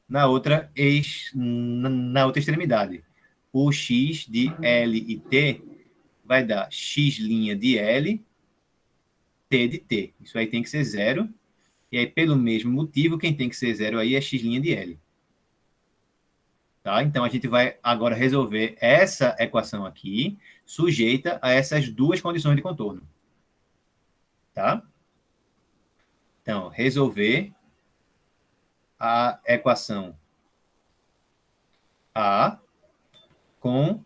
na outra extremidade. O x de L e T vai dar x' de L, T de T. Isso aí tem que ser 0. E aí, pelo mesmo motivo, quem tem que ser 0 aí é x' de L. Tá? Então, a gente vai agora resolver essa equação aqui, sujeita a essas duas condições de contorno. Tá? Então, resolver a equação A com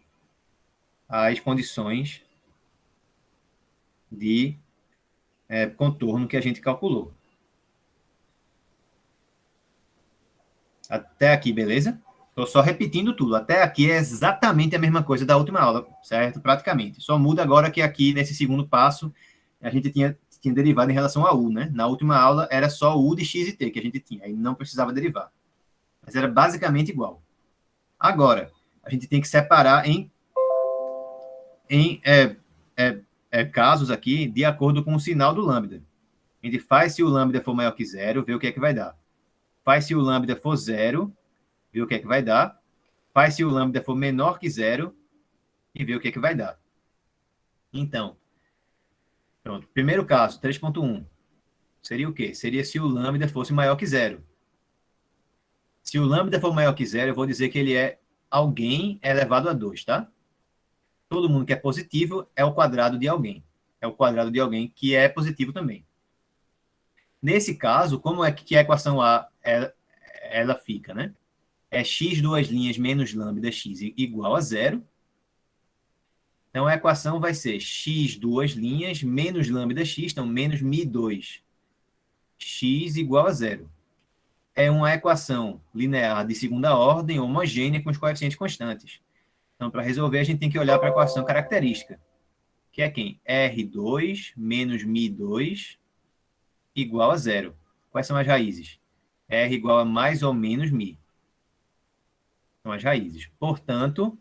as condições de contorno que a gente calculou. Até aqui, beleza? Estou só repetindo tudo. Até aqui é exatamente a mesma coisa da última aula, certo? Praticamente. Só muda agora que aqui, nesse segundo passo, a gente tinha derivado em relação a U, né? Na última aula, era só U de x e t que a gente tinha. Aí não precisava derivar. Mas era basicamente igual. Agora, a gente tem que separar em casos aqui de acordo com o sinal do lambda. A gente faz se o lambda for maior que zero, vê o que é que vai dar. Faz se o lambda for zero, vê o que é que vai dar. Faz se o lambda for menor que zero e vê o que é que vai dar. Então, pronto. Primeiro caso, 3.1. Seria o quê? Seria se o lambda fosse maior que zero. Se o lambda for maior que zero, eu vou dizer que ele é alguém elevado a 2, tá? Todo mundo que é positivo é o quadrado de alguém. É o quadrado de alguém que é positivo também. Nesse caso, como é que a equação A ela fica, né? É x duas linhas menos lambda x igual a zero. Então, a equação vai ser x duas linhas menos lambda x, então menos mi2, x igual a zero. É uma equação linear de segunda ordem, homogênea, com os coeficientes constantes. Então, para resolver, a gente tem que olhar para a equação característica, que é quem? R2 menos mi2 igual a zero. Quais são as raízes? R igual a mais ou menos mi. São as raízes. Portanto,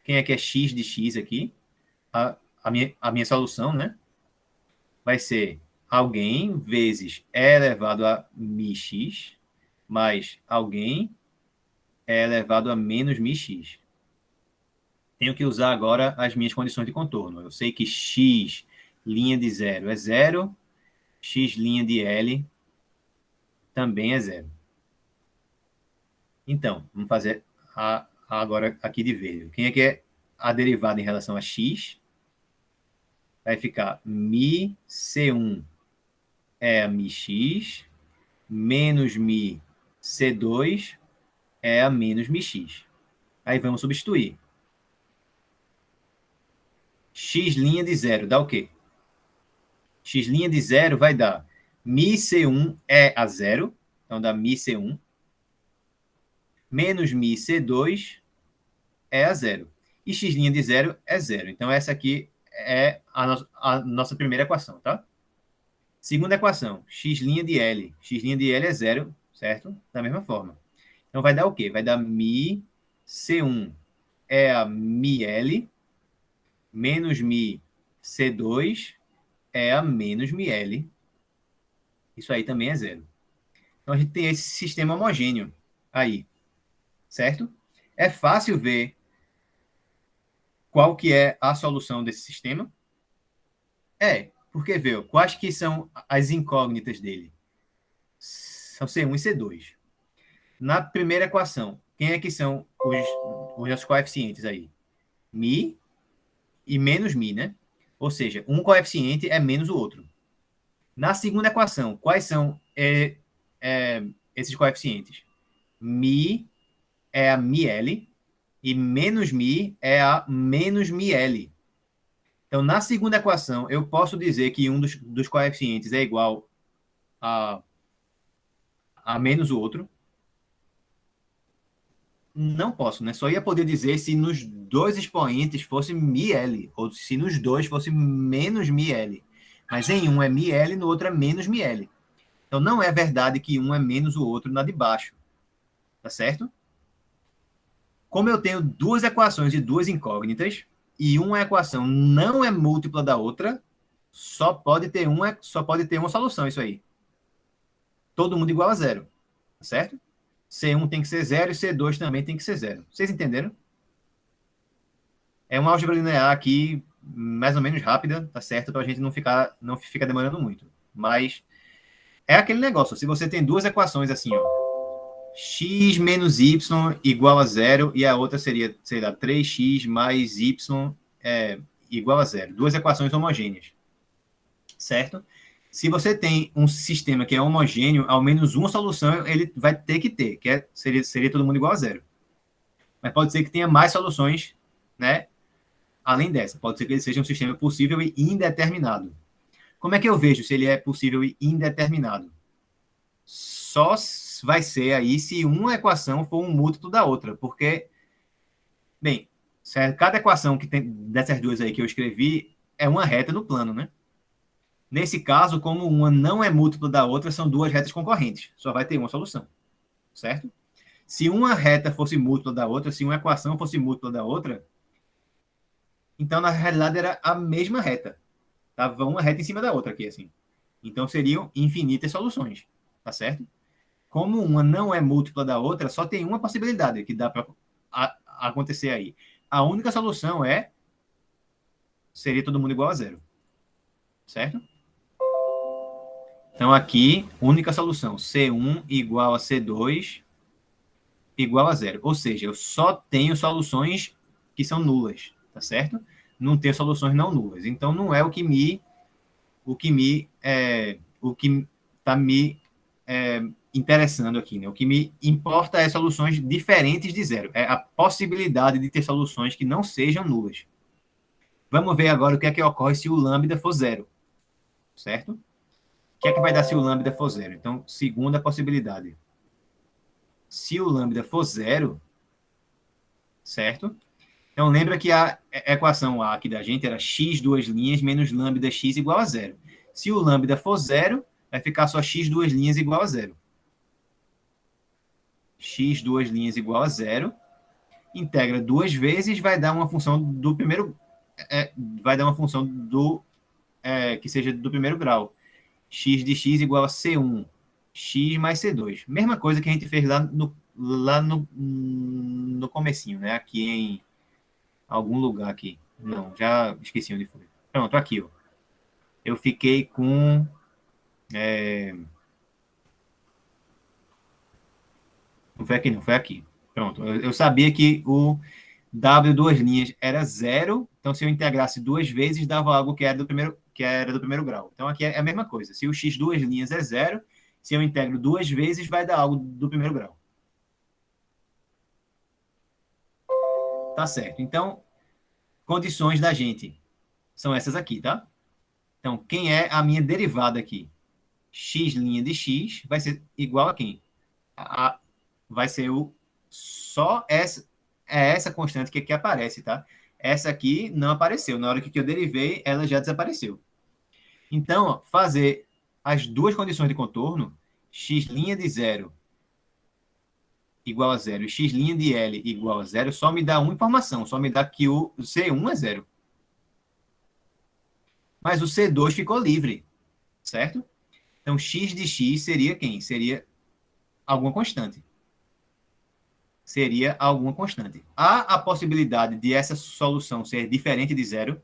quem é que é x de x aqui? A minha solução, né? Vai ser alguém vezes e elevado a mi(x) mais alguém e elevado a menos mi(x). Tenho que usar agora as minhas condições de contorno. Eu sei que x linha de zero é zero, x linha de L também é zero. Então, vamos fazer agora aqui de verde. Quem é que é a derivada em relação a x? Vai ficar mi C1 é a mi(x), menos mi C2 é a menos mi(x). Aí vamos substituir. X' de zero dá o quê? X' de zero vai dar mi C1 é a zero, então dá mi C1, menos mi C2 é a zero. E x' de zero é zero. Então, essa aqui é a nossa primeira equação, tá? Segunda equação, x' de L. X' de L é zero, certo? Da mesma forma. Então, vai dar o quê? Vai dar mi C1 é a mi L, menos mi C2 é a menos mi L. Isso aí também é zero. Então, a gente tem esse sistema homogêneo aí, certo? É fácil ver qual que é a solução desse sistema? Porque, viu, quais que são as incógnitas dele? São C1 e C2. Na primeira equação, quem é que são os nossos coeficientes aí? Mi e menos mi, né? Ou seja, um coeficiente é menos o outro. Na segunda equação, quais são esses coeficientes? Mi é a mi L e menos mi é a menos mi L. Então, na segunda equação, eu posso dizer que um dos coeficientes é igual a menos o outro. Não posso, né? Só ia poder dizer se nos dois expoentes fosse mi-L, ou se nos dois fosse menos mi-L. Mas em um é mi-L, no outro é menos mi-L. Então, não é verdade que um é menos o outro na de baixo. Tá certo? Como eu tenho duas equações e duas incógnitas, e uma equação não é múltipla da outra, só pode ter uma solução isso aí. Todo mundo igual a zero. Tá certo? C1 tem que ser zero e C2 também tem que ser zero. Vocês entenderam? É uma álgebra linear aqui, mais ou menos rápida, tá certo? Para a gente não ficar demorando muito. Mas é aquele negócio. Se você tem duas equações assim, ó, x menos y igual a zero, e a outra seria, sei lá, 3x mais y igual a zero. Duas equações homogêneas. Certo? Se você tem um sistema que é homogêneo, ao menos uma solução ele vai ter que ter, que seria todo mundo igual a zero. Mas pode ser que tenha mais soluções, né? Além dessa, pode ser que ele seja um sistema possível e indeterminado. Como é que eu vejo se ele é possível e indeterminado? Só vai ser aí se uma equação for um múltiplo da outra, porque, bem, cada equação que tem dessas duas aí que eu escrevi é uma reta no plano, né? Nesse caso, como uma não é múltipla da outra, são duas retas concorrentes. Só vai ter uma solução, certo? Se uma reta fosse múltipla da outra, se uma equação fosse múltipla da outra, então, na realidade, era a mesma reta. Tava uma reta em cima da outra aqui, assim. Então, seriam infinitas soluções, tá certo? Como uma não é múltipla da outra, só tem uma possibilidade que dá para acontecer aí. A única solução seria todo mundo igual a zero, certo? Então, aqui, única solução, C1 igual a C2 igual a zero. Ou seja, eu só tenho soluções que são nulas, tá certo? Não tenho soluções não nulas. Então, não é o que está me interessando aqui, né? O que me importa é soluções diferentes de zero. É a possibilidade de ter soluções que não sejam nulas. Vamos ver agora o que é que ocorre se o lambda for zero, certo? O que é que vai dar se o lambda for zero? Então, segunda possibilidade. Se o lambda for zero, certo? Então, lembra que a equação A aqui da gente era x duas linhas menos lambda x igual a zero. Se o lambda for zero, vai ficar só x duas linhas igual a zero. X duas linhas igual a zero. Integra duas vezes, vai dar uma função do primeiro... vai dar uma função que seja do primeiro grau. X de x igual a C1. X mais C2. Mesma coisa que a gente fez lá no comecinho, né? Aqui em algum lugar aqui. Não, já esqueci onde foi. Pronto, aqui, ó. Eu fiquei com... Não foi aqui, não, foi aqui. Pronto, eu sabia que o W duas linhas era zero, então se eu integrasse duas vezes, dava algo que era do primeiro grau. Então aqui é a mesma coisa. Se o x duas linhas é zero, se eu integro duas vezes, vai dar algo do primeiro grau. Tá certo. Então, condições da gente são essas aqui, tá? Então, quem é a minha derivada aqui? X' de x vai ser igual a quem? Vai ser só essa constante que aqui aparece, tá? Essa aqui não apareceu. Na hora que eu derivei, ela já desapareceu. Então, ó, fazer as duas condições de contorno, x' de 0 igual a 0 e x' de L igual a 0, só me dá uma informação, só me dá que o C1 é 0. Mas o C2 ficou livre, certo? Então, x de x seria quem? Seria alguma constante. Seria alguma constante. Há a possibilidade de essa solução ser diferente de zero,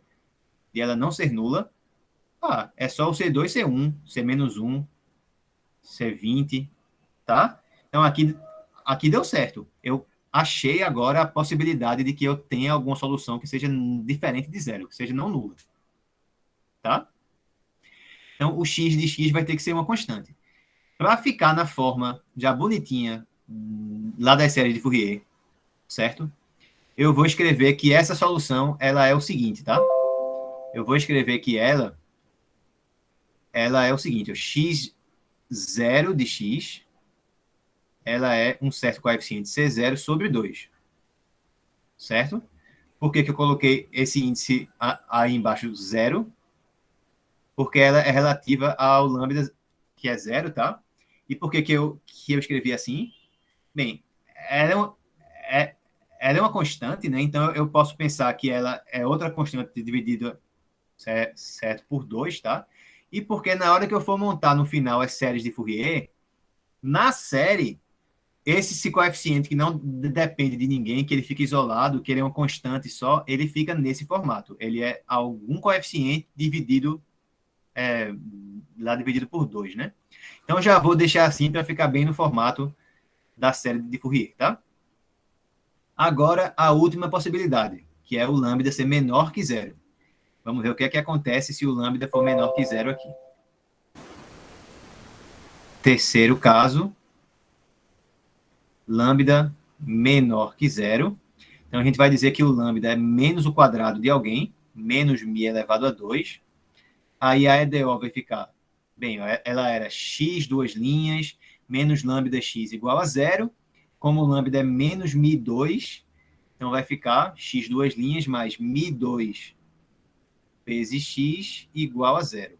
de ela não ser nula. É só o C2, C1, C-1, C20, tá? Então, aqui deu certo. Eu achei agora a possibilidade de que eu tenha alguma solução que seja diferente de zero, que seja não nula, tá? Então, o x de x vai ter que ser uma constante. Para ficar na forma já bonitinha lá das séries de Fourier, certo? Eu vou escrever que essa solução ela é o seguinte, tá? Eu vou escrever que ela é o seguinte, o x0 de x, ela é um certo coeficiente C0 sobre 2, certo? Por que eu coloquei esse índice aí embaixo, zero? Porque ela é relativa ao lambda, que é zero, tá? E por que eu escrevi assim? Bem, ela é uma constante, né? Então eu posso pensar que ela é outra constante dividida, certo, por 2, tá? E porque na hora que eu for montar no final as séries de Fourier, na série, esse coeficiente que não depende de ninguém, que ele fica isolado, que ele é uma constante só, ele fica nesse formato. Ele é algum coeficiente dividido, lá dividido por 2, né? Então já vou deixar assim para ficar bem no formato da série de Fourier, tá? Agora, a última possibilidade, que é o lambda ser menor que zero. Vamos ver o que é que acontece se o lambda for menor que zero aqui. Terceiro caso, lambda menor que zero. Então, a gente vai dizer que o lambda é menos o quadrado de alguém, menos μ elevado a 2. Aí a EDO vai ficar, bem, ela era x duas linhas, menos lambda x igual a zero. Como o lambda é menos μ2, então vai ficar x duas linhas mais μ2 vezes x igual a zero.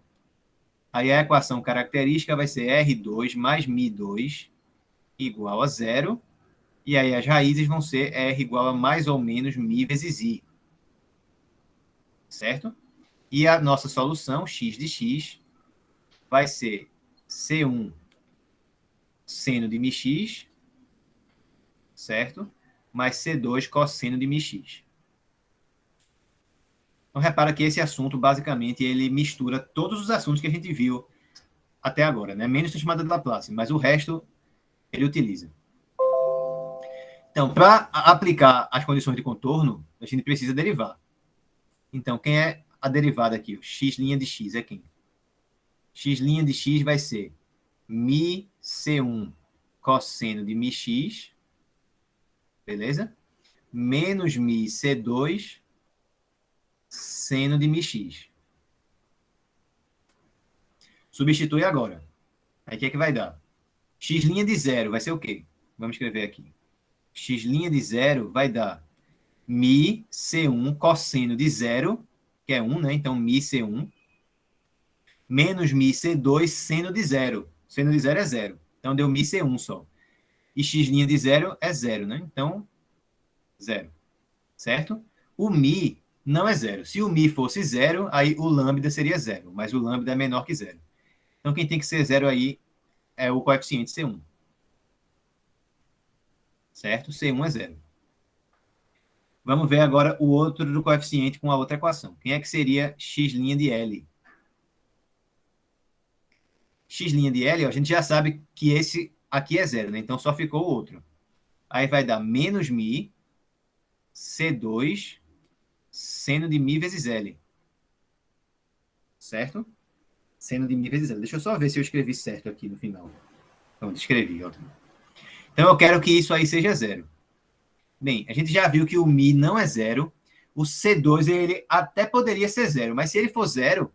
Aí a equação característica vai ser R2 mais μ2 igual a zero. E aí as raízes vão ser R igual a mais ou menos mi vezes I. Certo? E a nossa solução, x de x, vai ser C1 seno de μx, certo? Mais C2 cosseno de μx. Então, repara que esse assunto, basicamente, ele mistura todos os assuntos que a gente viu até agora, né? Menos a chamada de Laplace, mas o resto ele utiliza. Então, para aplicar as condições de contorno, a gente precisa derivar. Então, quem é a derivada aqui? O x' de x é quem? X' de x vai ser mi C1 cosseno de μx, beleza? Menos mi C2 seno de μx. Substitui agora. Aí o que é que vai dar? X' de zero vai ser o quê? Vamos escrever aqui. X' de zero vai dar mi C1 cosseno de zero, que é 1, né? Então, mi C1, menos mi C2 seno de zero. Seno de zero é zero. Então, deu mi C1 só. E x' de zero é zero, né? Então, zero. Certo? O mi não é zero. Se o mi fosse zero, aí o lambda seria zero. Mas o lambda é menor que zero. Então, quem tem que ser zero aí é o coeficiente C1. Certo? C1 é zero. Vamos ver agora o outro do coeficiente com a outra equação. Quem é que seria x' de L? X' de L, ó, a gente já sabe que esse aqui é zero, né? Então só ficou o outro. Aí vai dar menos mi C2 seno de mi vezes L. Certo? Seno de mi vezes L. Deixa eu só ver se eu escrevi certo aqui no final. Então, escrevi, ó. Então eu quero que isso aí seja zero. Bem, a gente já viu que o mi não é zero. O C2 ele até poderia ser zero, mas se ele for zero,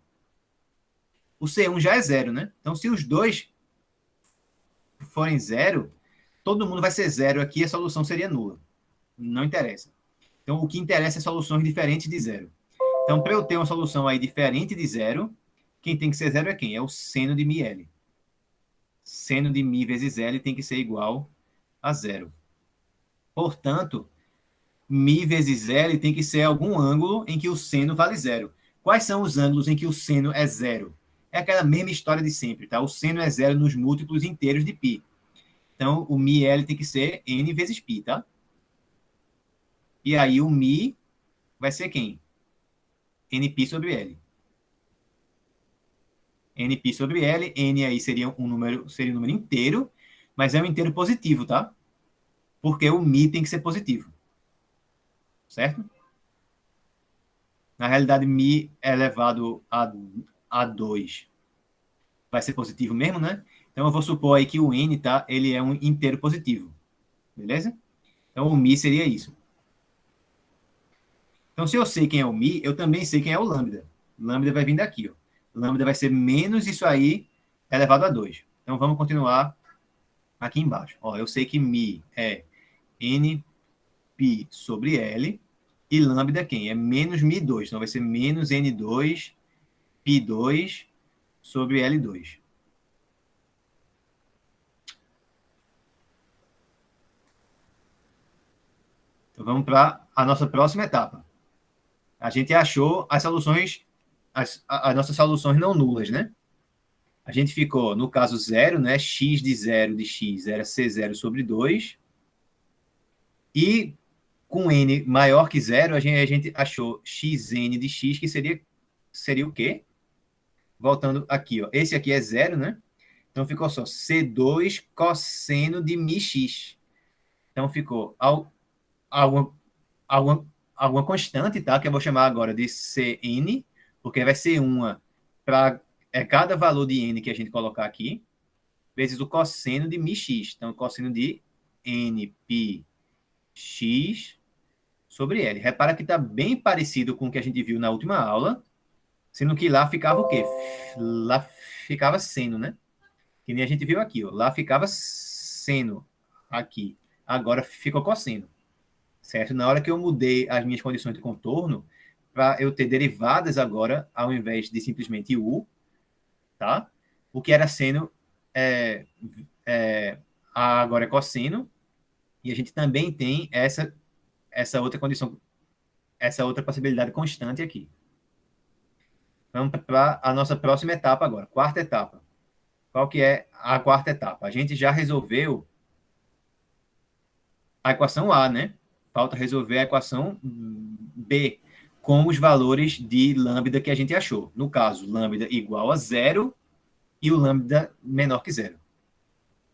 o C1 já é zero, né? Então, se os dois forem zero, todo mundo vai ser zero aqui, a solução seria nula. Não interessa. Então, o que interessa é soluções diferentes de zero. Então, para eu ter uma solução aí diferente de zero, quem tem que ser zero é quem? É o seno de mi L. Seno de mi vezes L tem que ser igual a zero. Portanto, mi vezes L tem que ser algum ângulo em que o seno vale zero. Quais são os ângulos em que o seno é zero? É aquela mesma história de sempre, tá? O seno é zero nos múltiplos inteiros de π. Então, o mi L tem que ser n vezes π, tá? E aí, o mi vai ser quem? nπ sobre L. nπ sobre L, n aí seria um número inteiro, mas é um inteiro positivo, tá? Porque o mi tem que ser positivo. Certo? Na realidade, mi elevado a 2 vai ser positivo mesmo, né? Então, eu vou supor aí que o n, tá? Ele é um inteiro positivo. Beleza? Então, o mi seria isso. Então, se eu sei quem é o mi, eu também sei quem é o lambda. Lambda vai vir daqui, ó. Lambda vai ser menos isso aí elevado a 2. Então, vamos continuar aqui embaixo. Ó, eu sei que mi é nπ sobre L e lambda é quem? É menos mi2. Então, vai ser menos n2 π2 sobre L2. Então, vamos para a nossa próxima etapa. A gente achou as soluções, as nossas soluções não nulas, né? A gente ficou, no caso, zero, né? X de zero de x era C0 sobre 2. E com n maior que zero, a gente achou xn de x, que seria o quê? Voltando aqui, ó. Esse aqui é zero, né? Então ficou só C2 cosseno de μx. Então ficou alguma, alguma constante, tá? Que eu vou chamar agora de Cn, porque vai ser uma para cada valor de n que a gente colocar aqui, vezes o cosseno de μx. Então, cosseno de nπx sobre L. Repara que está bem parecido com o que a gente viu na última aula, sendo que lá ficava o quê? Lá ficava seno, né? Que nem a gente viu aqui, ó. Lá ficava seno aqui. Agora ficou cosseno. Certo? Na hora que eu mudei as minhas condições de contorno, para eu ter derivadas agora, ao invés de simplesmente u, tá? O que era seno agora é cosseno, E a gente também tem essa outra condição, essa outra possibilidade constante aqui. Vamos para a nossa próxima etapa agora, quarta etapa. Qual que é a quarta etapa? A gente já resolveu a equação A, né? Falta resolver a equação B, com os valores de lambda que a gente achou. No caso, lambda igual a zero e o lambda menor que zero.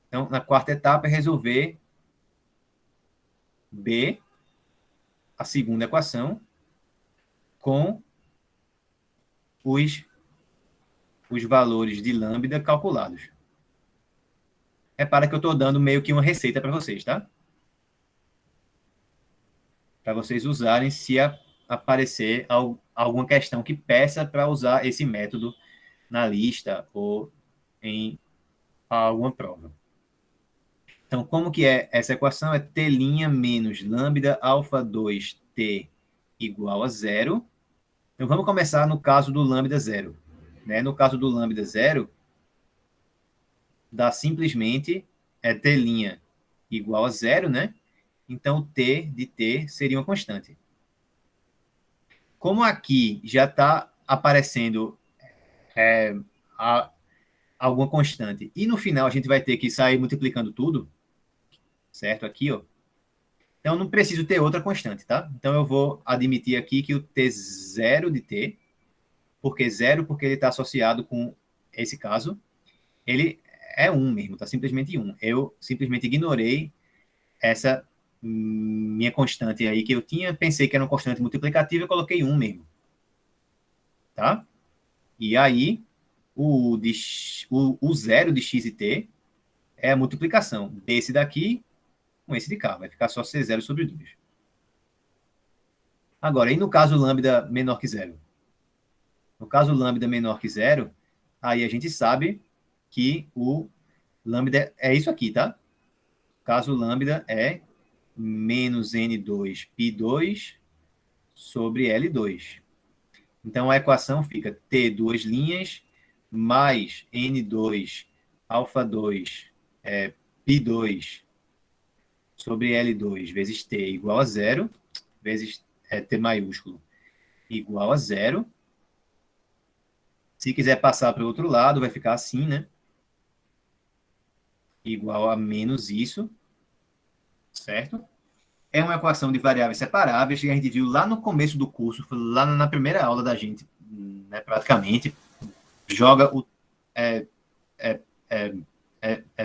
Então, na quarta etapa é resolver B, a segunda equação, com os valores de lambda calculados. Repara que eu estou dando meio que uma receita para vocês, tá? Para vocês usarem se aparecer alguma questão que peça para usar esse método na lista ou em alguma prova. Então, como que é essa equação? É t' menos lambda alfa 2t igual a zero. Então, vamos começar no caso do lambda zero. Né? No caso do lambda zero, dá simplesmente t' igual a zero, né? Então, t de t seria uma constante. Como aqui já está aparecendo alguma constante, e no final a gente vai ter que sair multiplicando tudo, certo? Aqui, ó. Então, não preciso ter outra constante, tá? Então, eu vou admitir aqui que o t0 de t, porque zero, porque ele está associado com esse caso, ele é 1 mesmo, tá simplesmente 1. Eu simplesmente ignorei essa minha constante aí que eu tinha, pensei que era uma constante multiplicativa e coloquei 1 mesmo. Tá? E aí, o zero de x e t é a multiplicação desse daqui com esse de cá. Vai ficar só C0 sobre 2. Agora, e no caso lambda menor que zero? No caso lambda menor que zero, aí a gente sabe que o lambda é isso aqui, tá? O caso lambda é menos N2 π2 sobre L2. Então, a equação fica T duas linhas mais N2 alfa 2 π2 sobre L2 vezes T igual a zero, vezes T maiúsculo igual a zero. Se quiser passar para o outro lado, vai ficar assim, né? Igual a menos isso, certo? É uma equação de variáveis separáveis que a gente viu lá no começo do curso, lá na primeira aula da gente, né, praticamente. Joga o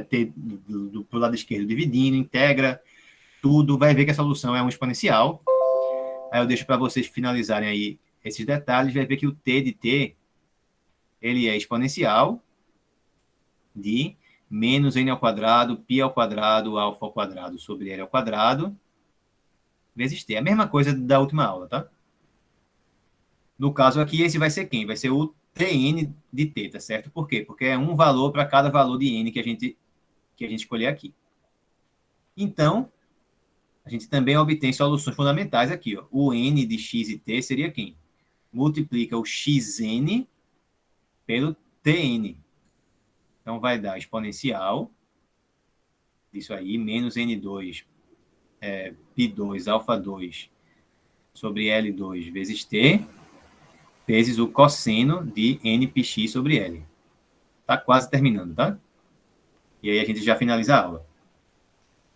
T pro lado esquerdo dividindo, integra tudo, vai ver que a solução é um exponencial. Aí eu deixo para vocês finalizarem aí esses detalhes, vai ver que o T de T, ele é exponencial de menos n ao quadrado, π ao quadrado, alfa ao quadrado sobre L ao quadrado, vezes T. É a mesma coisa da última aula, tá? No caso aqui, esse vai ser quem? Vai ser o Tn de T, tá certo? Por quê? Porque é um valor para cada valor de n que a gente escolher aqui. Então, a gente também obtém soluções fundamentais aqui, ó. O n de x e t seria quem? Multiplica o xn pelo Tn. Então, vai dar exponencial disso aí, menos N2, π2, alfa 2, sobre L2 vezes T, vezes o cosseno de nπx sobre L. Tá quase terminando, tá? E aí a gente já finaliza a aula.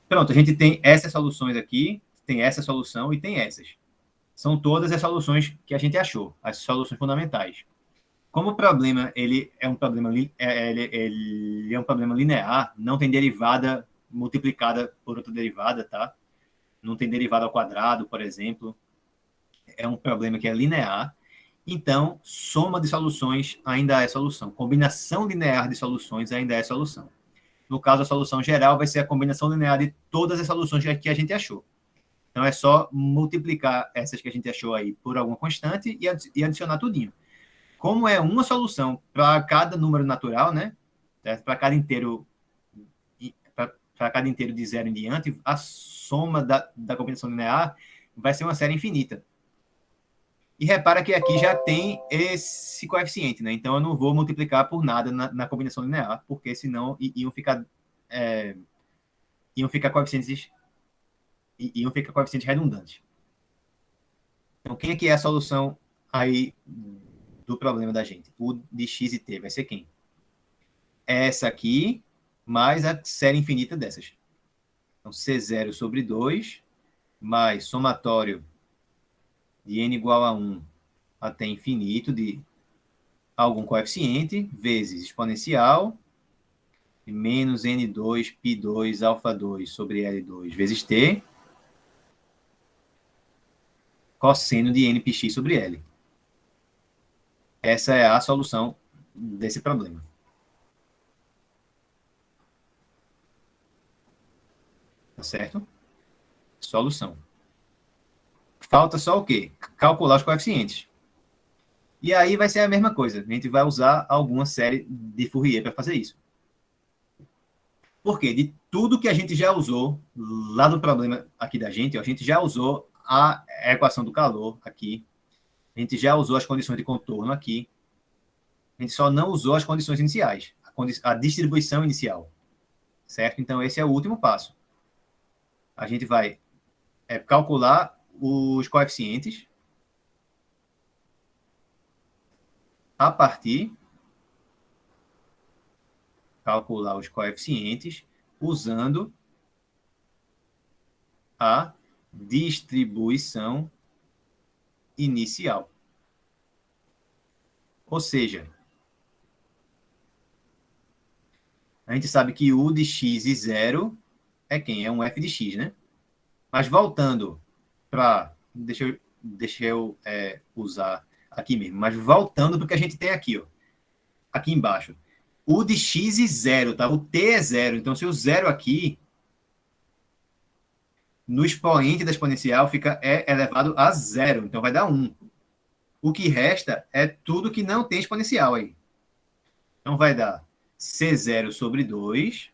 Pronto, a gente tem essas soluções aqui, tem essa solução e tem essas. São todas as soluções que a gente achou, as soluções fundamentais. Como o problema ele é um problema linear, não tem derivada multiplicada por outra derivada, tá? Não tem derivada ao quadrado, por exemplo. É um problema que é linear. Então, soma de soluções ainda é solução. Combinação linear de soluções ainda é solução. No caso, a solução geral vai ser a combinação linear de todas as soluções que a gente achou. Então, é só multiplicar essas que a gente achou aí por alguma constante e adicionar tudinho. Como é uma solução para cada número natural, né? Para cada inteiro de zero em diante, a soma da combinação linear vai ser uma série infinita. E repara que aqui já tem esse coeficiente, né? Então, eu não vou multiplicar por nada na combinação linear, porque senão iam ficar coeficientes e um fica coeficiente redundante. Então, quem é que é a solução aí do problema da gente? U de x e t vai ser quem? Essa aqui, mais a série infinita dessas. Então, C0 sobre 2, mais somatório de n igual a 1 até infinito de algum coeficiente, vezes exponencial, menos n2 π2 alfa 2 sobre L2 vezes t, cosseno de n πx sobre L. Essa é a solução desse problema. Tá certo? Solução. Falta só o quê? Calcular os coeficientes. E aí vai ser a mesma coisa. A gente vai usar alguma série de Fourier para fazer isso. Por quê? De tudo que a gente já usou lá no problema aqui da gente, ó, a gente já usou a equação do calor aqui. A gente já usou as condições de contorno aqui. A gente só não usou as condições iniciais, a distribuição inicial. Certo? Então, esse é o último passo. A gente vai calcular os coeficientes a partir calcular os coeficientes usando a distribuição inicial. Ou seja, a gente sabe que U de x e 0 é quem? É um f de x, né? Mas voltando para... Deixa eu usar aqui mesmo. Mas voltando para o que a gente tem aqui, ó. Aqui embaixo. U de x e 0, tá? O t é 0. Então, se o 0 aqui, no expoente da exponencial, fica elevado a 0. Então, vai dar 1. O que resta é tudo que não tem exponencial aí. Então, vai dar C0 sobre 2,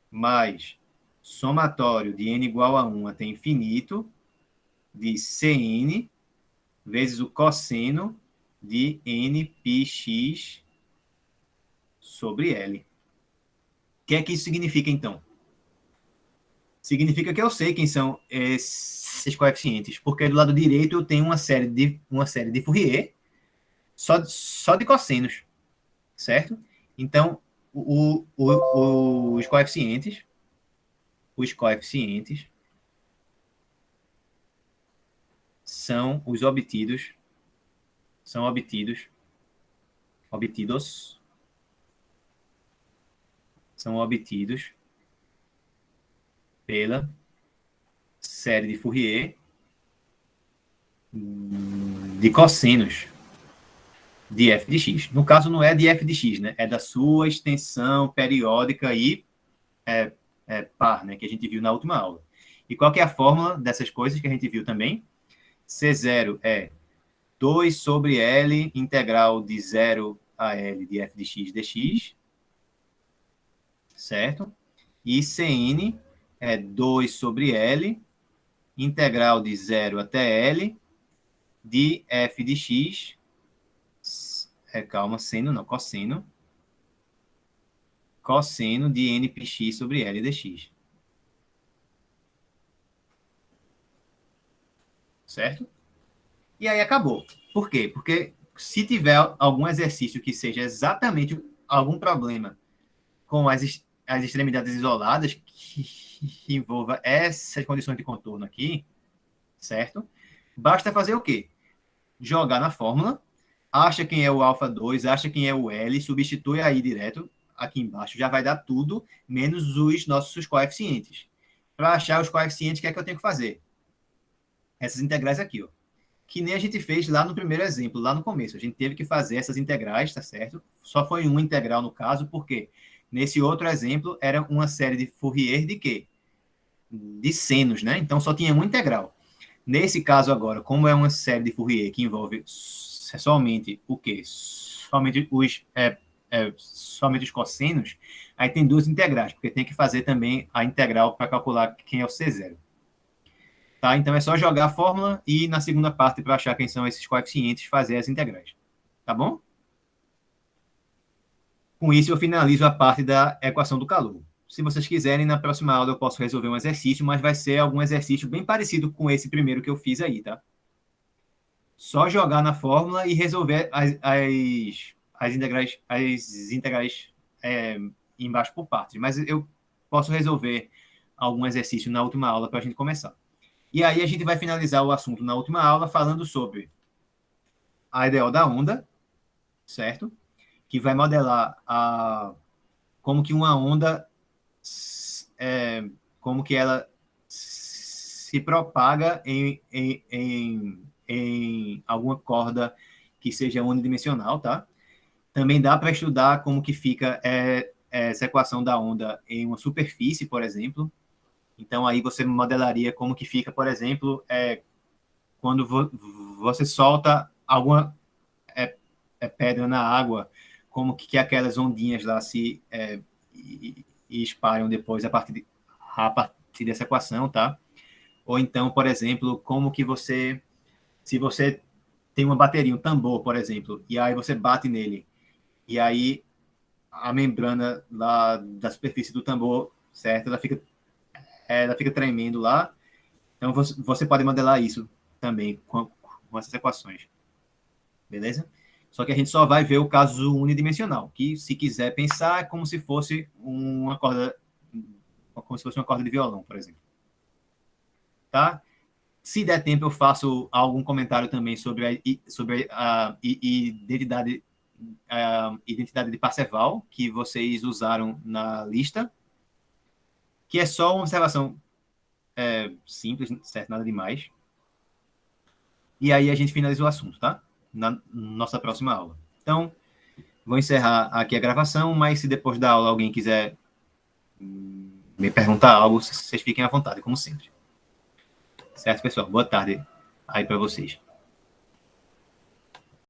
mais somatório de n igual a 1 até infinito, de Cn, vezes o cosseno de nπx sobre L. O que é que isso significa, então? Significa que eu sei quem são esses coeficientes, porque do lado direito eu tenho uma série de Fourier só de cossenos, certo? Então, os coeficientes são os obtidos pela série de Fourier de cossenos de f de x. No caso, não é de f de x, né? É da sua extensão periódica e par, né? Que a gente viu na última aula. E qual que é a fórmula dessas coisas que a gente viu também? C0 é 2 sobre L integral de 0 a L de f de x dx, certo? E Cn é 2 sobre L integral de 0 até L de f de x, cosseno de nπx sobre L dx. Certo? E aí acabou. Por quê? Porque se tiver algum exercício que seja exatamente algum problema com as extremidades isoladas, que envolva essas condições de contorno aqui, certo? Basta fazer o quê? Jogar na fórmula, acha quem é o alfa 2, acha quem é o L, substitui aí direto, aqui embaixo, já vai dar tudo, menos os nossos coeficientes. Para achar os coeficientes, o que é que eu tenho que fazer? Essas integrais aqui, ó. Que nem a gente fez lá no primeiro exemplo, lá no começo. A gente teve que fazer essas integrais, tá certo? Só foi uma integral no caso, porque nesse outro exemplo era uma série de Fourier de quê? De senos, né? Então só tinha uma integral. Nesse caso agora, como é uma série de Fourier que envolve somente o quê? Somente os cossenos, aí tem duas integrais, porque tem que fazer também a integral para calcular quem é o C0. Tá? Então é só jogar a fórmula e na segunda parte, para achar quem são esses coeficientes, fazer as integrais. Tá bom? Com isso eu finalizo a parte da equação do calor. se vocês quiserem, na próxima aula eu posso resolver um exercício, mas vai ser algum exercício bem parecido com esse primeiro que eu fiz aí, tá? Só jogar na fórmula e resolver as integrais embaixo por partes. Mas eu posso resolver algum exercício na última aula para a gente começar. E aí a gente vai finalizar o assunto na última aula falando sobre a ideal da onda, certo? Que vai modelar como que uma onda, como que ela se propaga em alguma corda que seja unidimensional, tá? Também dá para estudar como que fica essa equação da onda em uma superfície, por exemplo. Então, aí você modelaria como que fica, por exemplo, quando você solta alguma pedra na água, como que aquelas ondinhas lá se e espalham depois a partir dessa equação, tá? Ou então, por exemplo, como que se você tem uma bateria, um tambor, por exemplo, e aí você bate nele, e aí a membrana lá da superfície do tambor, certo? Ela fica tremendo lá. Então, você pode modelar isso também com essas equações. Beleza? Só que a gente só vai ver o caso unidimensional, que, se quiser pensar, é como se fosse uma corda de violão, por exemplo. Tá? Se der tempo, eu faço algum comentário também sobre a identidade de Parseval, que vocês usaram na lista, que é só uma observação simples, certo? Nada demais. E aí a gente finaliza o assunto, tá? Na nossa próxima aula. Então, vou encerrar aqui a gravação, mas se depois da aula alguém quiser me perguntar algo, vocês fiquem à vontade, como sempre. Certo, pessoal? Boa tarde aí para vocês.